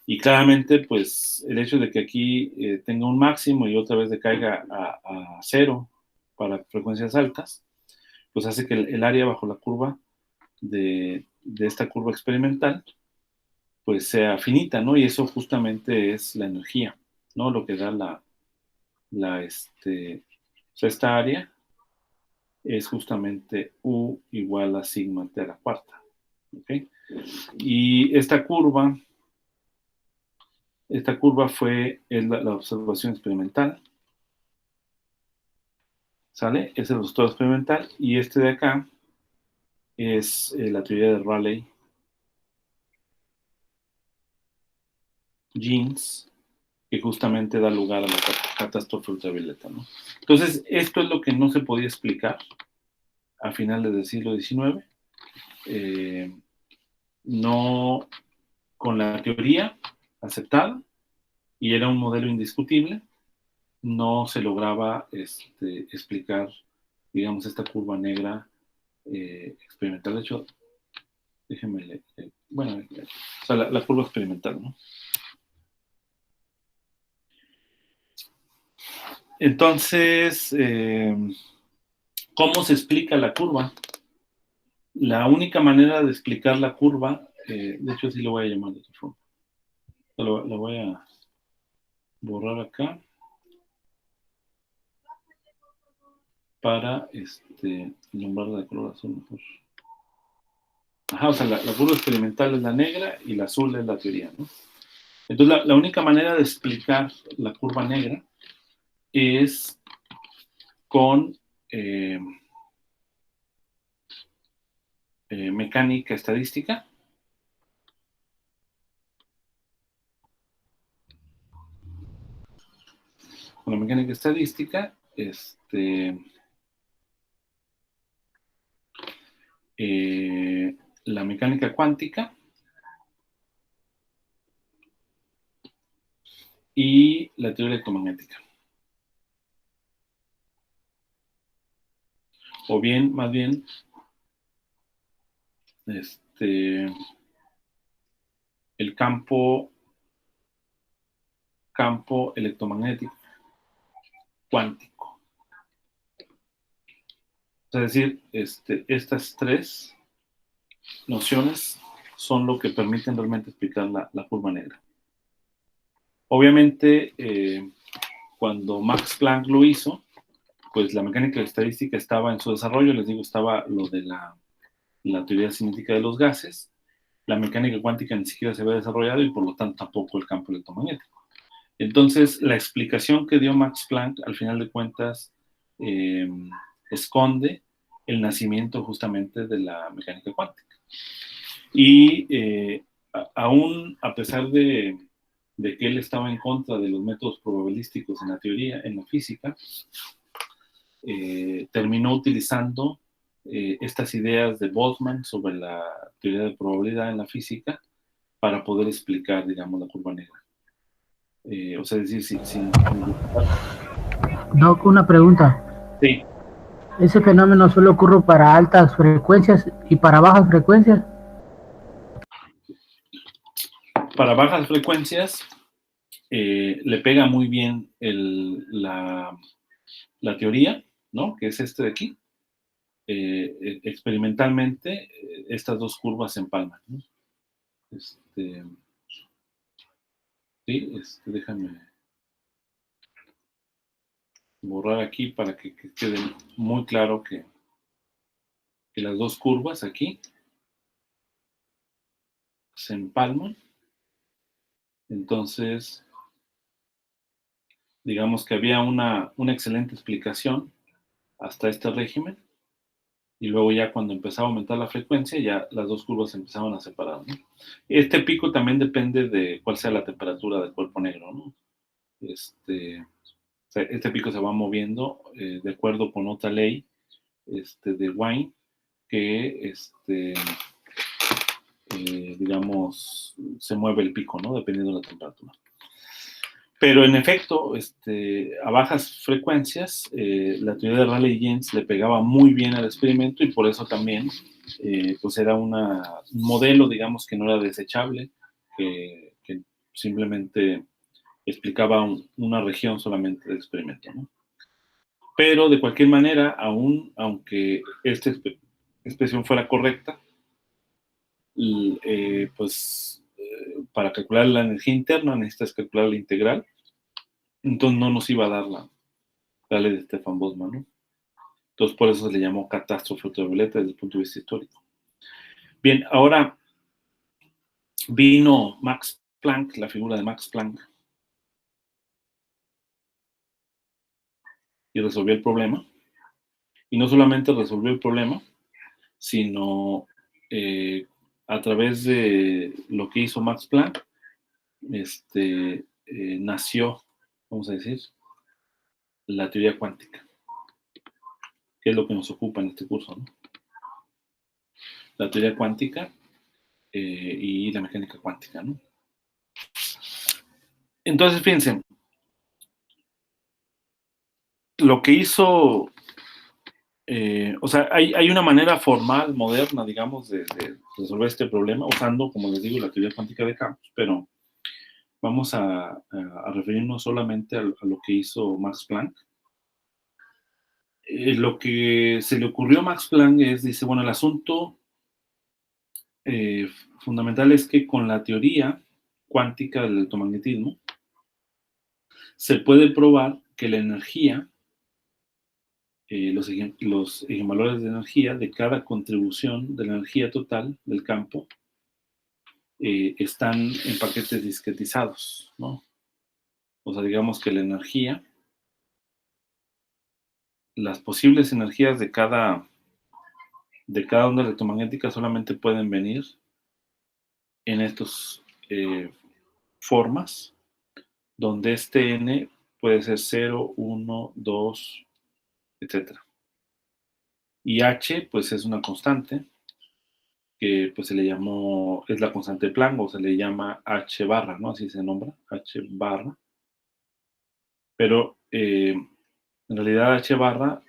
Y claramente, pues, el hecho de que aquí tenga un máximo y otra vez decaiga a cero para frecuencias altas, pues hace que el área bajo la curva de esta curva experimental, pues sea finita, ¿no? Y eso justamente es la energía, ¿no? Lo que da o sea, esta área es justamente U igual a sigma t a la cuarta, ¿ok? Y esta curva es la observación experimental, ¿sale? Es el resultado experimental, y este de acá es la teoría de Rayleigh-Jeans, que justamente da lugar a la catástrofe ultravioleta, ¿no? Entonces, esto es lo que no se podía explicar a finales del siglo XIX, no con la teoría aceptada, y era un modelo indiscutible, no se lograba explicar, digamos, esta curva negra experimental. De hecho, déjenme leer. Bueno, o sea, la curva experimental, ¿no? Entonces, ¿cómo se explica la curva? La única manera de explicar la curva, de hecho, sí lo voy a llamar de otra forma. Lo voy a borrar acá para nombrarla de color azul mejor. Ajá, o sea, la curva experimental es la negra y la azul es la teoría, ¿no? Entonces, la única manera de explicar la curva negra es con mecánica estadística. Con la mecánica estadística, la mecánica cuántica y la teoría electromagnética. o bien, más bien, el campo electromagnético cuántico. Es decir, estas tres nociones son lo que permiten realmente explicar la curva negra. Obviamente, cuando Max Planck lo hizo, pues la mecánica estadística estaba en su desarrollo, les digo, estaba lo de la teoría cinética de los gases, la mecánica cuántica ni siquiera se había desarrollado y por lo tanto tampoco el campo electromagnético. Entonces, la explicación que dio Max Planck, al final de cuentas, esconde el nacimiento justamente de la mecánica cuántica. Y aún a pesar de que él estaba en contra de los métodos probabilísticos en la teoría, en la física, terminó utilizando estas ideas de Boltzmann sobre la teoría de probabilidad en la física para poder explicar, digamos, la curva negra. O sea, es decir, sin... Doc, una pregunta. Sí. ¿Ese fenómeno solo ocurre para altas frecuencias y para bajas frecuencias? Para bajas frecuencias le pega muy bien la teoría, ¿no? Que es de aquí. Experimentalmente, estas dos curvas se empalman, ¿no? Sí, déjame borrar aquí para que quede muy claro que las dos curvas aquí se empalman. Entonces, digamos que había una excelente explicación hasta este régimen, y luego ya cuando empezaba a aumentar la frecuencia, ya las dos curvas se empezaban a separar, ¿no? Este pico también depende de cuál sea la temperatura del cuerpo negro, ¿no? Este pico se va moviendo de acuerdo con otra ley de Wien, que digamos, se mueve el pico, ¿no? Dependiendo de la temperatura. Pero en efecto, a bajas frecuencias, la teoría de Rayleigh-Jeans le pegaba muy bien al experimento, y por eso también, pues era un modelo, digamos, que no era desechable, que simplemente explicaba una región solamente del experimento, ¿no? Pero de cualquier manera, aunque esta expresión fuera correcta, pues para calcular la energía interna necesitas calcular la integral, entonces no nos iba a dar la ley de Stefan Boltzmann, ¿no? Entonces por eso se le llamó catástrofe ultravioleta desde el punto de vista histórico. Bien, ahora vino Max Planck, la figura de Max Planck, y resolvió el problema. Y no solamente resolvió el problema, sino a través de lo que hizo Max Planck, nació, vamos a decir, la teoría cuántica, que es lo que nos ocupa en este curso, ¿no? La teoría cuántica y la mecánica cuántica, ¿no? Entonces, fíjense, lo que hizo, o sea, hay una manera formal, moderna, digamos, de resolver este problema, usando, como les digo, la teoría cuántica de campos, pero vamos a referirnos solamente a lo que hizo Max Planck. Lo que se le ocurrió a Max Planck dice, bueno, el asunto fundamental es que con la teoría cuántica del electromagnetismo se puede probar que la energía, los eigenvalores de energía de cada contribución de la energía total del campo están en paquetes discretizados, ¿no? O sea, digamos que la energía, las posibles energías de cada onda electromagnética solamente pueden venir en estas formas, donde este n puede ser 0, 1, 2, etc. Y h, pues es una constante, que pues se le llamó, es la constante de Planck, o se le llama h barra, ¿no? Así se nombra, h barra. Pero en realidad h barra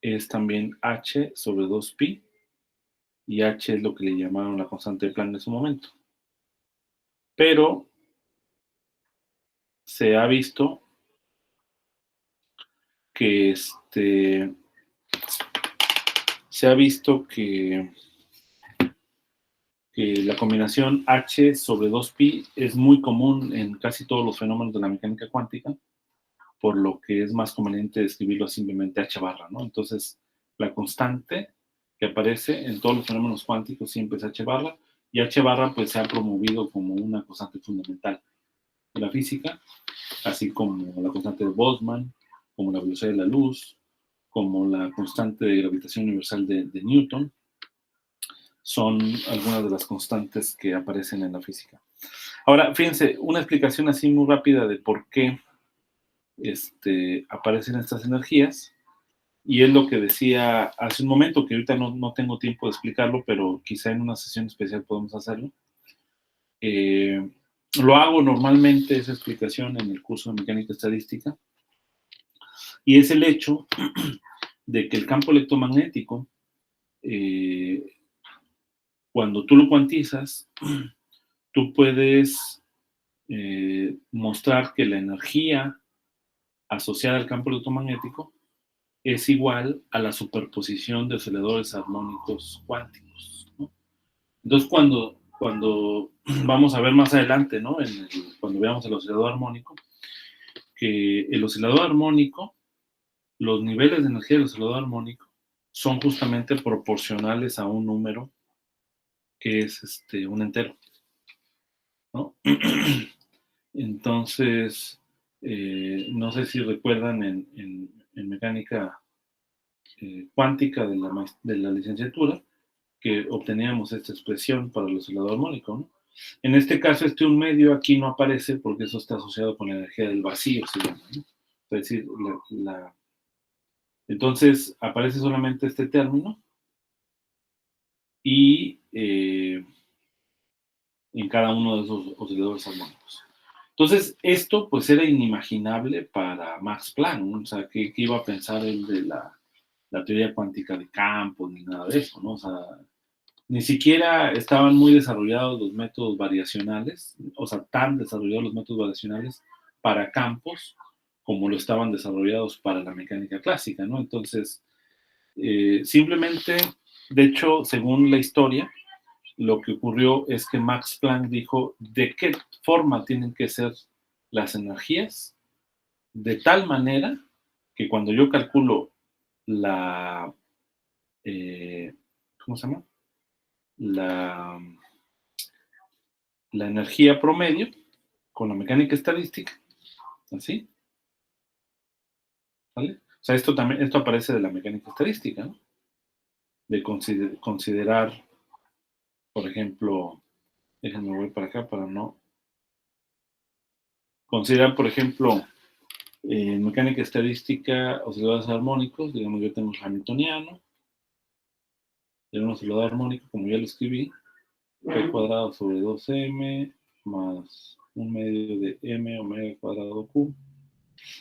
es también h sobre 2pi, y h es lo que le llamaron la constante de Planck en su momento. Pero se ha visto que que la combinación h sobre 2pi es muy común en casi todos los fenómenos de la mecánica cuántica, por lo que es más conveniente describirlo simplemente h barra, ¿no? Entonces, la constante que aparece en todos los fenómenos cuánticos siempre es h barra, y h barra pues se ha promovido como una constante fundamental de la física, así como la constante de Boltzmann, como la velocidad de la luz, como la constante de gravitación universal de Newton, son algunas de las constantes que aparecen en la física. Ahora, fíjense, una explicación así muy rápida de por qué aparecen estas energías, y es lo que decía hace un momento, que ahorita no tengo tiempo de explicarlo, pero quizá en una sesión especial podemos hacerlo. Lo hago normalmente, esa explicación, en el curso de mecánica estadística, y es el hecho de que el campo electromagnético, cuando tú lo cuantizas, tú puedes mostrar que la energía asociada al campo electromagnético es igual a la superposición de osciladores armónicos cuánticos, ¿no? Entonces, cuando vamos a ver más adelante, ¿no? Cuando veamos el oscilador armónico, que el oscilador armónico, los niveles de energía del oscilador armónico son justamente proporcionales a un número que es un entero, ¿no? Entonces, no sé si recuerdan en mecánica cuántica de la licenciatura, que obteníamos esta expresión para el oscilador armónico, ¿no? En este caso, un medio aquí no aparece porque eso está asociado con la energía del vacío, se llama, ¿no? Es decir, entonces aparece solamente este término, y en cada uno de esos osciladores armónicos. Entonces, esto pues era inimaginable para Max Planck, ¿no? O sea, ¿qué iba a pensar él de la teoría cuántica de campos, ni nada de eso, ¿no? O sea, ni siquiera estaban muy desarrollados los métodos variacionales, o sea, tan desarrollados los métodos variacionales para campos como lo estaban desarrollados para la mecánica clásica, ¿no? Entonces, simplemente, de hecho, según la historia, lo que ocurrió es que Max Planck dijo de qué forma tienen que ser las energías, de tal manera que cuando yo calculo la, ¿cómo se llama? La energía promedio con la mecánica estadística, ¿así? ¿Vale? O sea, esto aparece de la mecánica estadística, ¿no? De considerar, por ejemplo, déjenme voy para acá para no... Considerar, por ejemplo, en mecánica estadística, osciladores armónicos, digamos, yo tengo un hamiltoniano, tengo un oscilador armónico, como ya lo escribí, p cuadrado sobre 2m más 1/2 de m omega cuadrado q.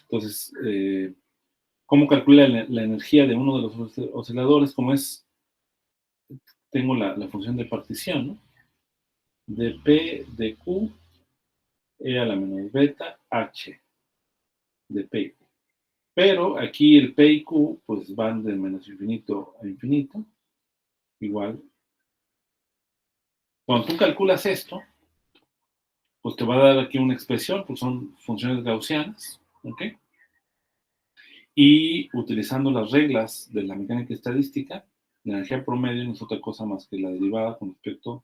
Entonces, ¿cómo calcula la energía de uno de los osciladores? Como tengo la función de partición, ¿no? De P de Q, E a la menos beta, H de P y Q. Pero aquí el P y Q pues van de menos infinito a infinito, igual. Cuando tú calculas esto, pues te va a dar aquí una expresión, pues son funciones gaussianas, ¿ok? Y utilizando las reglas de la mecánica estadística, la energía promedio no es otra cosa más que la derivada con respecto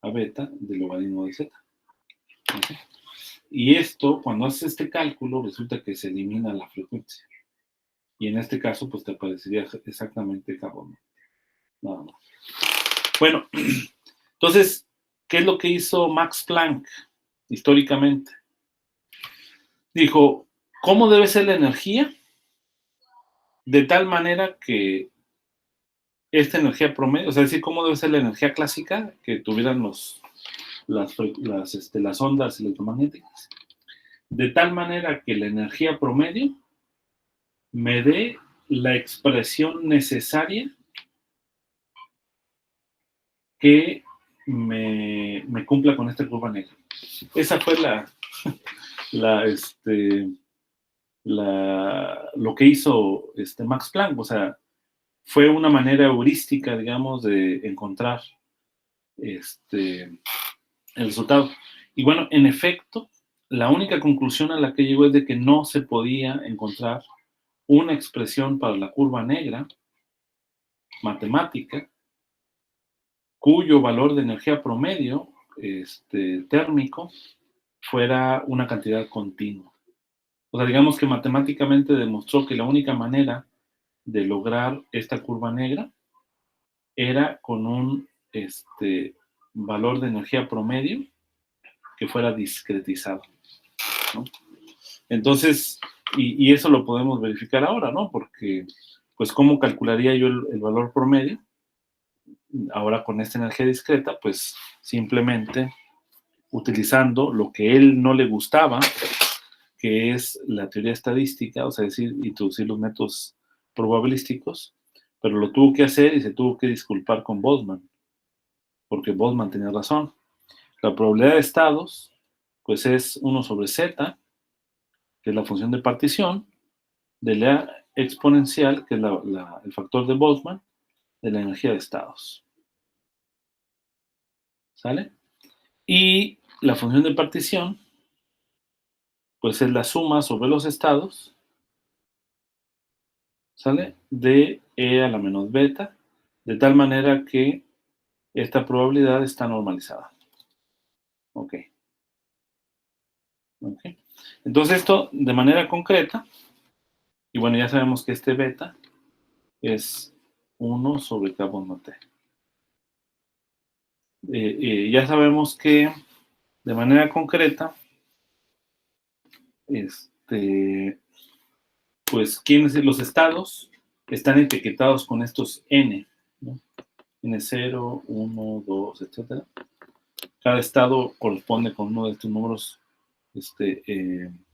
a beta del logaritmo de z. ¿Okay? Y esto, cuando haces este cálculo, resulta que se elimina la frecuencia. Y en este caso, pues te aparecería exactamente carbono. Nada más. Bueno, entonces, ¿qué es lo que hizo Max Planck históricamente? Dijo, ¿cómo debe ser la energía? De tal manera que esta energía promedio, o sea, es decir, ¿cómo debe ser la energía clásica que tuvieran las ondas electromagnéticas? De tal manera que la energía promedio me dé la expresión necesaria que me cumpla con esta curva negra. Esa fue lo que hizo Max Planck. O sea, fue una manera heurística, digamos, de encontrar el resultado. Y bueno, en efecto, la única conclusión a la que llegó es de que no se podía encontrar una expresión para la curva negra matemática cuyo valor de energía promedio térmico fuera una cantidad continua. O sea, digamos que matemáticamente demostró que la única manera de lograr esta curva negra era con un valor de energía promedio que fuera discretizado, ¿no? Entonces, y eso lo podemos verificar ahora, ¿no? Porque, pues, ¿cómo calcularía yo el valor promedio? Ahora con esta energía discreta, pues, simplemente utilizando lo que él no le gustaba, que es la teoría estadística, o sea, decir, introducir los métodos probabilísticos, pero lo tuvo que hacer y se tuvo que disculpar con Boltzmann, porque Boltzmann tenía razón. La probabilidad de estados, pues es 1 sobre z, que es la función de partición, de la exponencial, que es el factor de Boltzmann, de la energía de estados. ¿Sale? Y la función de partición, pues es la suma sobre los estados, ¿sale? De e a la menos beta, de tal manera que esta probabilidad está normalizada. Ok. Entonces esto, de manera concreta, y bueno, ya sabemos que este beta es 1 sobre carbono T. Ya sabemos que, de manera concreta, pues, los estados están etiquetados con estos n, ¿no? N0, 1, 2, etc. Cada estado corresponde con uno de estos números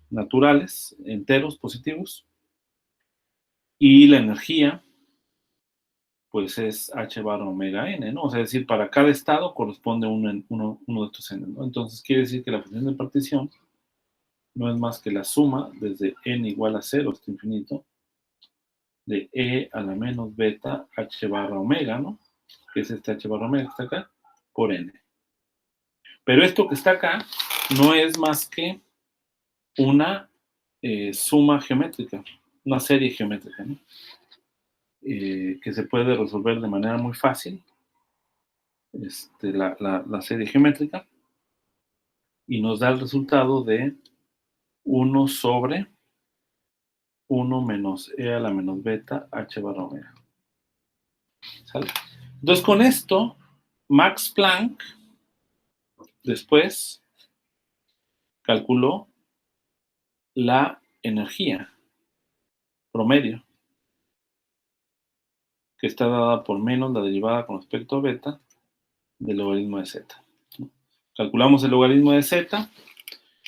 naturales, enteros, positivos. Y la energía, pues es h barra omega n, ¿no? O sea, es decir, para cada estado corresponde uno de estos n, ¿no? Entonces quiere decir que la función de partición no es más que la suma desde n igual a 0 hasta infinito de e a la menos beta h barra omega, ¿no? Que es este h barra omega que está acá, por n. Pero esto que está acá no es más que una suma geométrica, una serie geométrica, ¿no? Que se puede resolver de manera muy fácil, la serie geométrica, y nos da el resultado de 1 sobre 1 menos e a la menos beta h barra omega. ¿Sale? Entonces, con esto, Max Planck después calculó la energía promedio, que está dada por menos la derivada con respecto a beta del logaritmo de z. Calculamos el logaritmo de z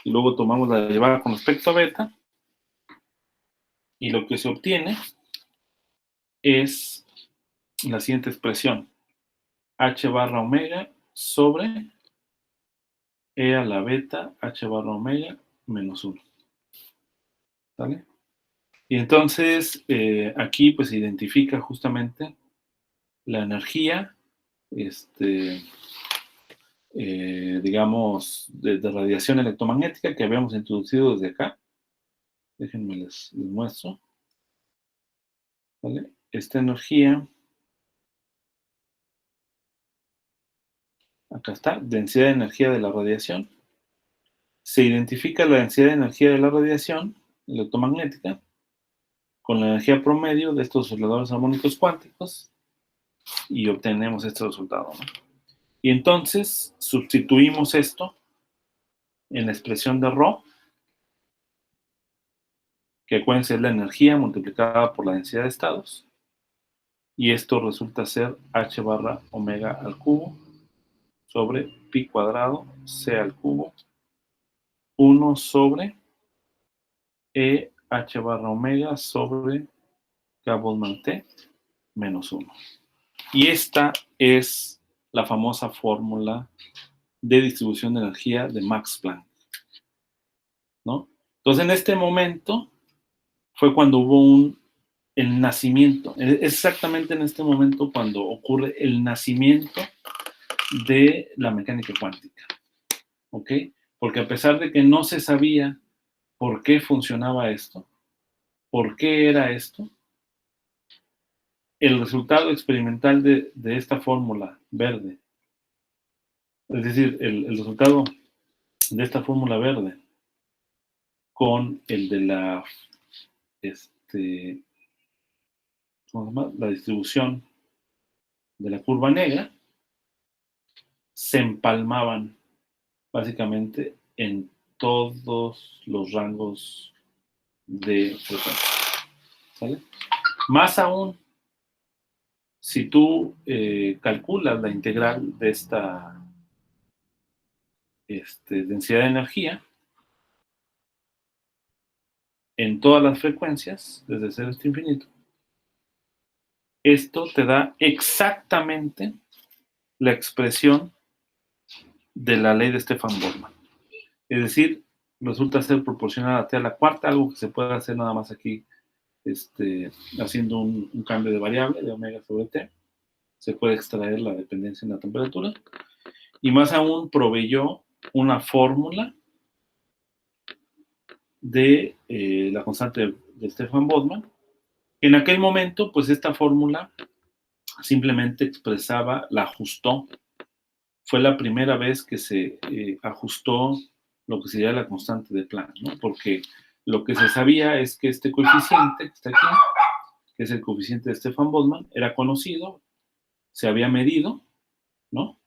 y luego tomamos la derivada con respecto a beta, y lo que se obtiene es la siguiente expresión: h barra omega sobre e a la beta h barra omega menos 1. ¿Vale? Y entonces aquí pues se identifica justamente la energía, digamos, de radiación electromagnética que habíamos introducido desde acá. Déjenme les muestro. ¿Vale? Esta energía, acá está, densidad de energía de la radiación. Se identifica la densidad de energía de la radiación electromagnética con la energía promedio de estos osciladores armónicos cuánticos y obtenemos este resultado, ¿no? Y entonces sustituimos esto en la expresión de Rho, que acuérdense es la energía multiplicada por la densidad de estados, y esto resulta ser h barra omega al cubo sobre pi cuadrado c al cubo 1 sobre e h barra omega sobre K Boltzmann T menos 1. Y esta es la famosa fórmula de distribución de energía de Max Planck, ¿no? Entonces, en este momento fue cuando hubo el nacimiento. Es exactamente en este momento cuando ocurre el nacimiento de la mecánica cuántica, ¿ok? Porque a pesar de que no se sabía por qué funcionaba esto, por qué era esto, el resultado experimental de esta fórmula verde, es decir, el resultado de esta fórmula verde con el de la, ¿cómo se llama? La distribución de la curva negra, se empalmaban básicamente en todos los rangos de frecuencia, ¿sale? Más aún, si tú calculas la integral de esta densidad de energía en todas las frecuencias, desde 0 hasta infinito, esto te da exactamente la expresión de la ley de Stefan Boltzmann. Es decir, resulta ser proporcional a t a la cuarta, algo que se puede hacer nada más aquí haciendo un cambio de variable de omega sobre t. Se puede extraer la dependencia en la temperatura. Y más aún proveyó una fórmula de la constante de Stefan Boltzmann. En aquel momento, pues esta fórmula simplemente expresaba, la ajustó. Fue la primera vez que se ajustó lo que sería la constante de Planck, ¿no? Porque lo que se sabía es que este coeficiente que está aquí, que es el coeficiente de Stefan Boltzmann, era conocido, se había medido, ¿no?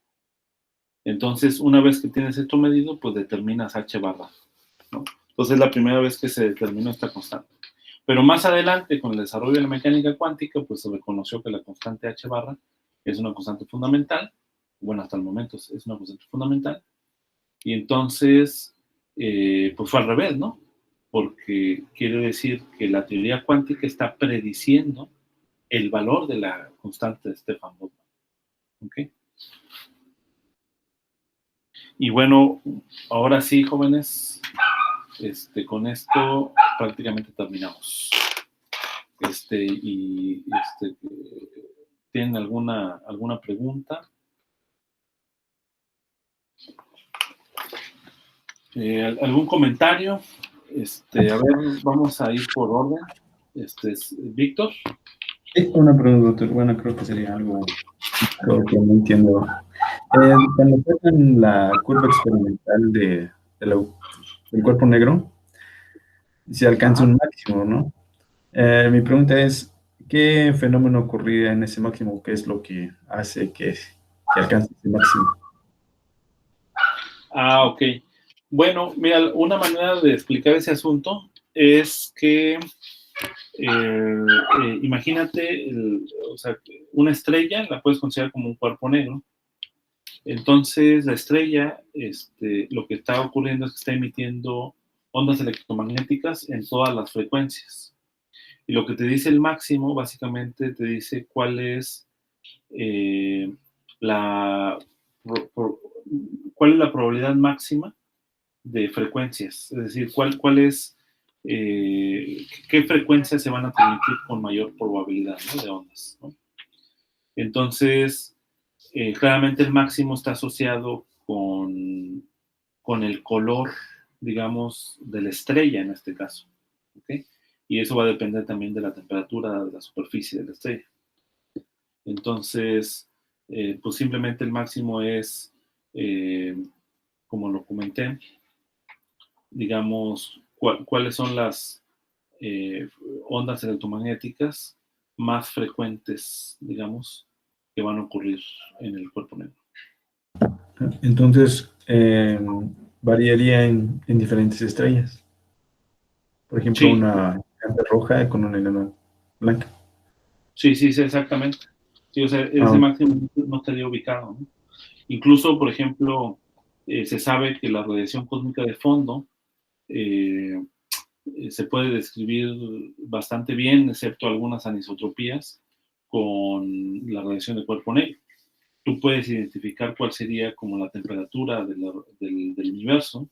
Entonces, una vez que tienes esto medido, pues determinas h barra, ¿no? Entonces, es la primera vez que se determinó esta constante. Pero más adelante, con el desarrollo de la mecánica cuántica, pues se reconoció que la constante h barra es una constante fundamental. Bueno, hasta el momento es una constante fundamental. Y entonces, pues fue al revés, ¿no? Porque quiere decir que la teoría cuántica está prediciendo el valor de la constante de Stefan Boltzmann. ¿Ok? Y bueno, ahora sí, jóvenes, con esto prácticamente terminamos. ¿Tienen alguna pregunta? ¿Algún comentario? A ver, vamos a ir por orden. Víctor. Sí, una pregunta, doctor. Bueno, creo que sería algo que no entiendo. Cuando sacan la curva experimental del cuerpo negro, se alcanza un máximo, ¿no? Mi pregunta es, ¿qué fenómeno ocurría en ese máximo? ¿Qué es lo que hace que alcance ese máximo? Ah, ok. Bueno, mira, una manera de explicar ese asunto es que imagínate, o sea, una estrella la puedes considerar como un cuerpo negro. Entonces, la estrella, lo que está ocurriendo es que está emitiendo ondas electromagnéticas en todas las frecuencias. Y lo que te dice el máximo, básicamente, te dice cuál es la probabilidad máxima de frecuencias. Es decir, cuál es, qué frecuencias se van a transmitir con mayor probabilidad, ¿no? De ondas, ¿no? Entonces, claramente el máximo está asociado con el color, digamos, de la estrella en este caso, ¿ok? Y eso va a depender también de la temperatura de la superficie de la estrella. Entonces, pues simplemente el máximo es, como lo comenté, digamos, cuáles son las ondas electromagnéticas más frecuentes, digamos, que van a ocurrir en el cuerpo negro. Entonces, variaría en diferentes estrellas. Por ejemplo, Sí. una gigante roja con una enana blanca. Sí, exactamente. Sí, o sea, ese máximo no estaría ubicado, ¿no? Incluso, por ejemplo, se sabe que la radiación cósmica de fondo se puede describir bastante bien, excepto algunas anisotropías, con la radiación de cuerpo negro. Tú puedes identificar cuál sería como la temperatura del universo,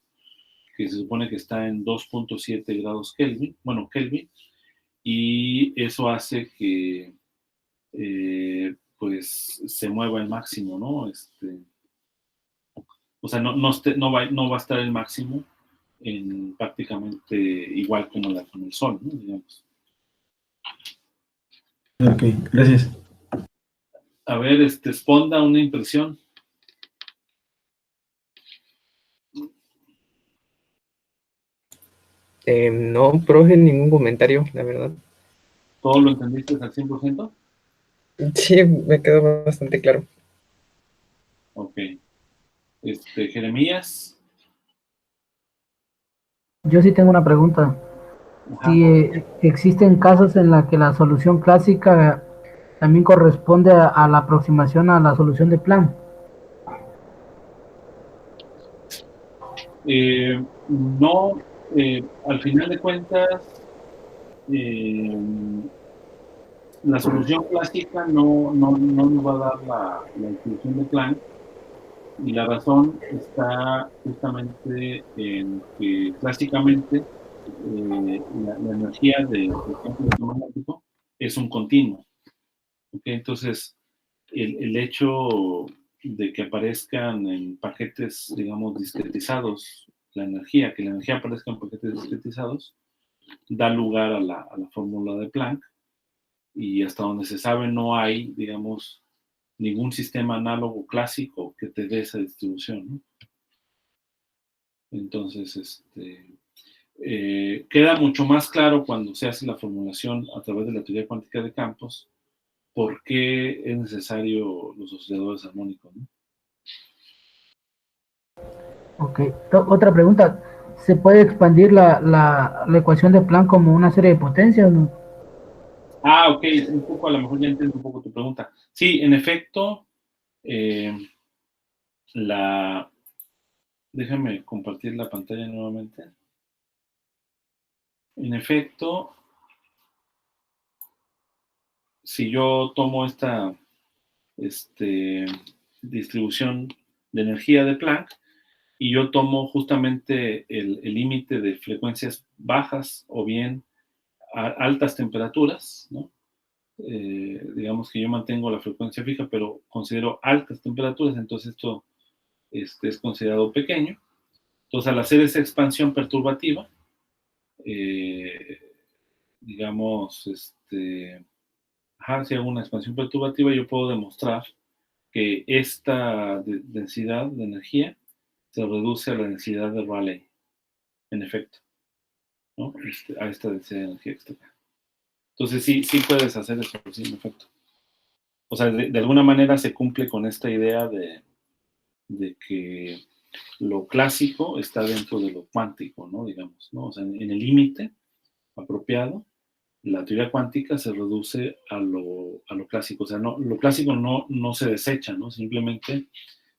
que se supone que está en 2.7 grados Kelvin, bueno, Kelvin, y eso hace que pues se mueva el máximo, ¿no? O sea, no va a estar el máximo en prácticamente igual con el Sol, ¿no? Digamos. Ok, gracias. A ver, Sponda, una impresión. No, profe, ningún comentario, la verdad. ¿Todo lo entendiste al 100%? Sí, me quedó bastante claro. Ok. Jeremías. Yo sí tengo una pregunta. Ajá. Si existen casos en la que la solución clásica también corresponde a la aproximación a la solución de Planck. No, al final de cuentas, eh, la solución clásica no nos va a dar la distribución de Planck, y la razón está justamente en que clásicamente la energía del campo electromagnético es un continuo. ¿Okay? Entonces, el hecho de que aparezcan en paquetes, digamos, discretizados, que la energía aparezca en paquetes discretizados, da lugar a la fórmula de Planck, y hasta donde se sabe no hay, digamos, ningún sistema análogo clásico que te dé esa distribución, ¿no? Entonces, queda mucho más claro cuando se hace la formulación a través de la teoría cuántica de campos por qué es necesario los osciladores armónicos, ¿no? Ok. Otra pregunta. ¿Se puede expandir la ecuación de Planck como una serie de potencias, no? Ah, ok, un poco, a lo mejor ya entiendo un poco tu pregunta. Sí, en efecto, déjame compartir la pantalla nuevamente. En efecto, si yo tomo esta distribución de energía de Planck, y yo tomo justamente el límite de frecuencias bajas o bien a altas temperaturas, ¿no? Digamos que yo mantengo la frecuencia fija, pero considero altas temperaturas, entonces esto es considerado pequeño. Entonces, al hacer esa expansión perturbativa, eh, digamos, si hago una expansión perturbativa, yo puedo demostrar que esta densidad de energía se reduce a la densidad de Rayleigh, en efecto, ¿no? A esta densidad de energía externa. Entonces, sí puedes hacer eso, sí, en efecto. O sea, de alguna manera se cumple con esta idea de que lo clásico está dentro de lo cuántico, ¿no? Digamos, ¿no? O sea, en el límite apropiado, la teoría cuántica se reduce a lo clásico. O sea, lo clásico no se desecha, ¿no? Simplemente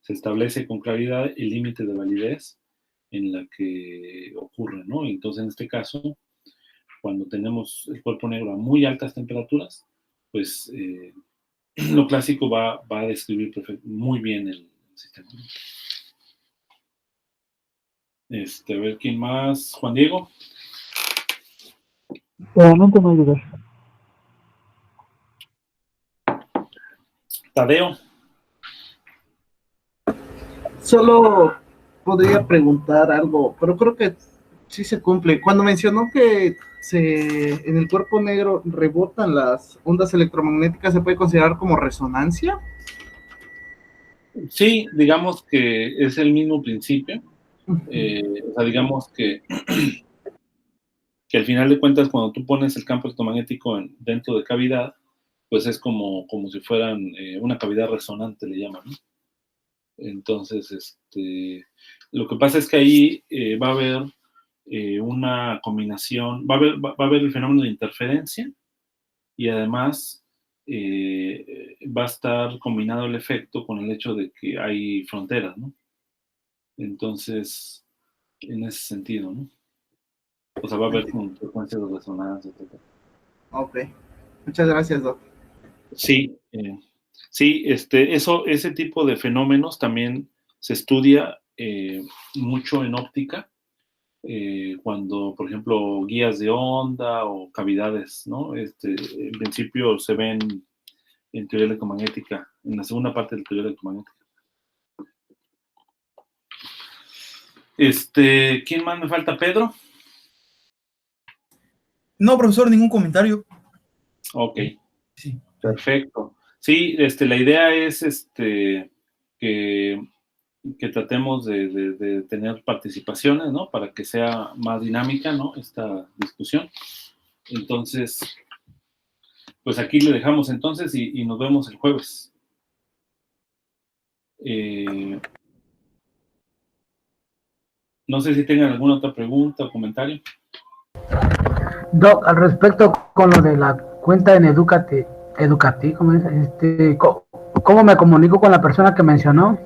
se establece con claridad el límite de validez en la que ocurre, ¿no? Entonces, en este caso, cuando tenemos el cuerpo negro a muy altas temperaturas, pues lo clásico va a describir muy bien el sistema. A ver, ¿quién más? Juan Diego. Realmente no ayuda. Tadeo. Solo podría preguntar algo, pero creo que sí se cumple. Cuando mencionó que en el cuerpo negro rebotan las ondas electromagnéticas, ¿se puede considerar como resonancia? Sí, digamos que es el mismo principio. O sea, digamos que al final de cuentas, cuando tú pones el campo electromagnético dentro de cavidad, pues es como si fueran una cavidad resonante, le llaman, ¿no? Entonces, lo que pasa es que ahí va a haber una combinación, va a haber el fenómeno de interferencia, y además va a estar combinado el efecto con el hecho de que hay fronteras, ¿no? Entonces, en ese sentido, ¿no? O sea, va a haber con frecuencias de resonancia, etc. Ok. Muchas gracias, Doc. Sí, sí, ese tipo de fenómenos también se estudia mucho en óptica, cuando, por ejemplo, guías de onda o cavidades, ¿no? En principio se ven en teoría electromagnética, en la segunda parte de teoría electromagnética. ¿Quién más me falta? ¿Pedro? No, profesor, ningún comentario. Ok, Sí. perfecto. Sí, la idea es que tratemos de tener participaciones, ¿no? Para que sea más dinámica, ¿no? Esta discusión. Entonces, pues aquí le dejamos entonces y nos vemos el jueves. No sé si tengan alguna otra pregunta o comentario. Doc, al respecto con lo de la cuenta en Educati, ¿cómo es? ¿Cómo me comunico con la persona que mencionó?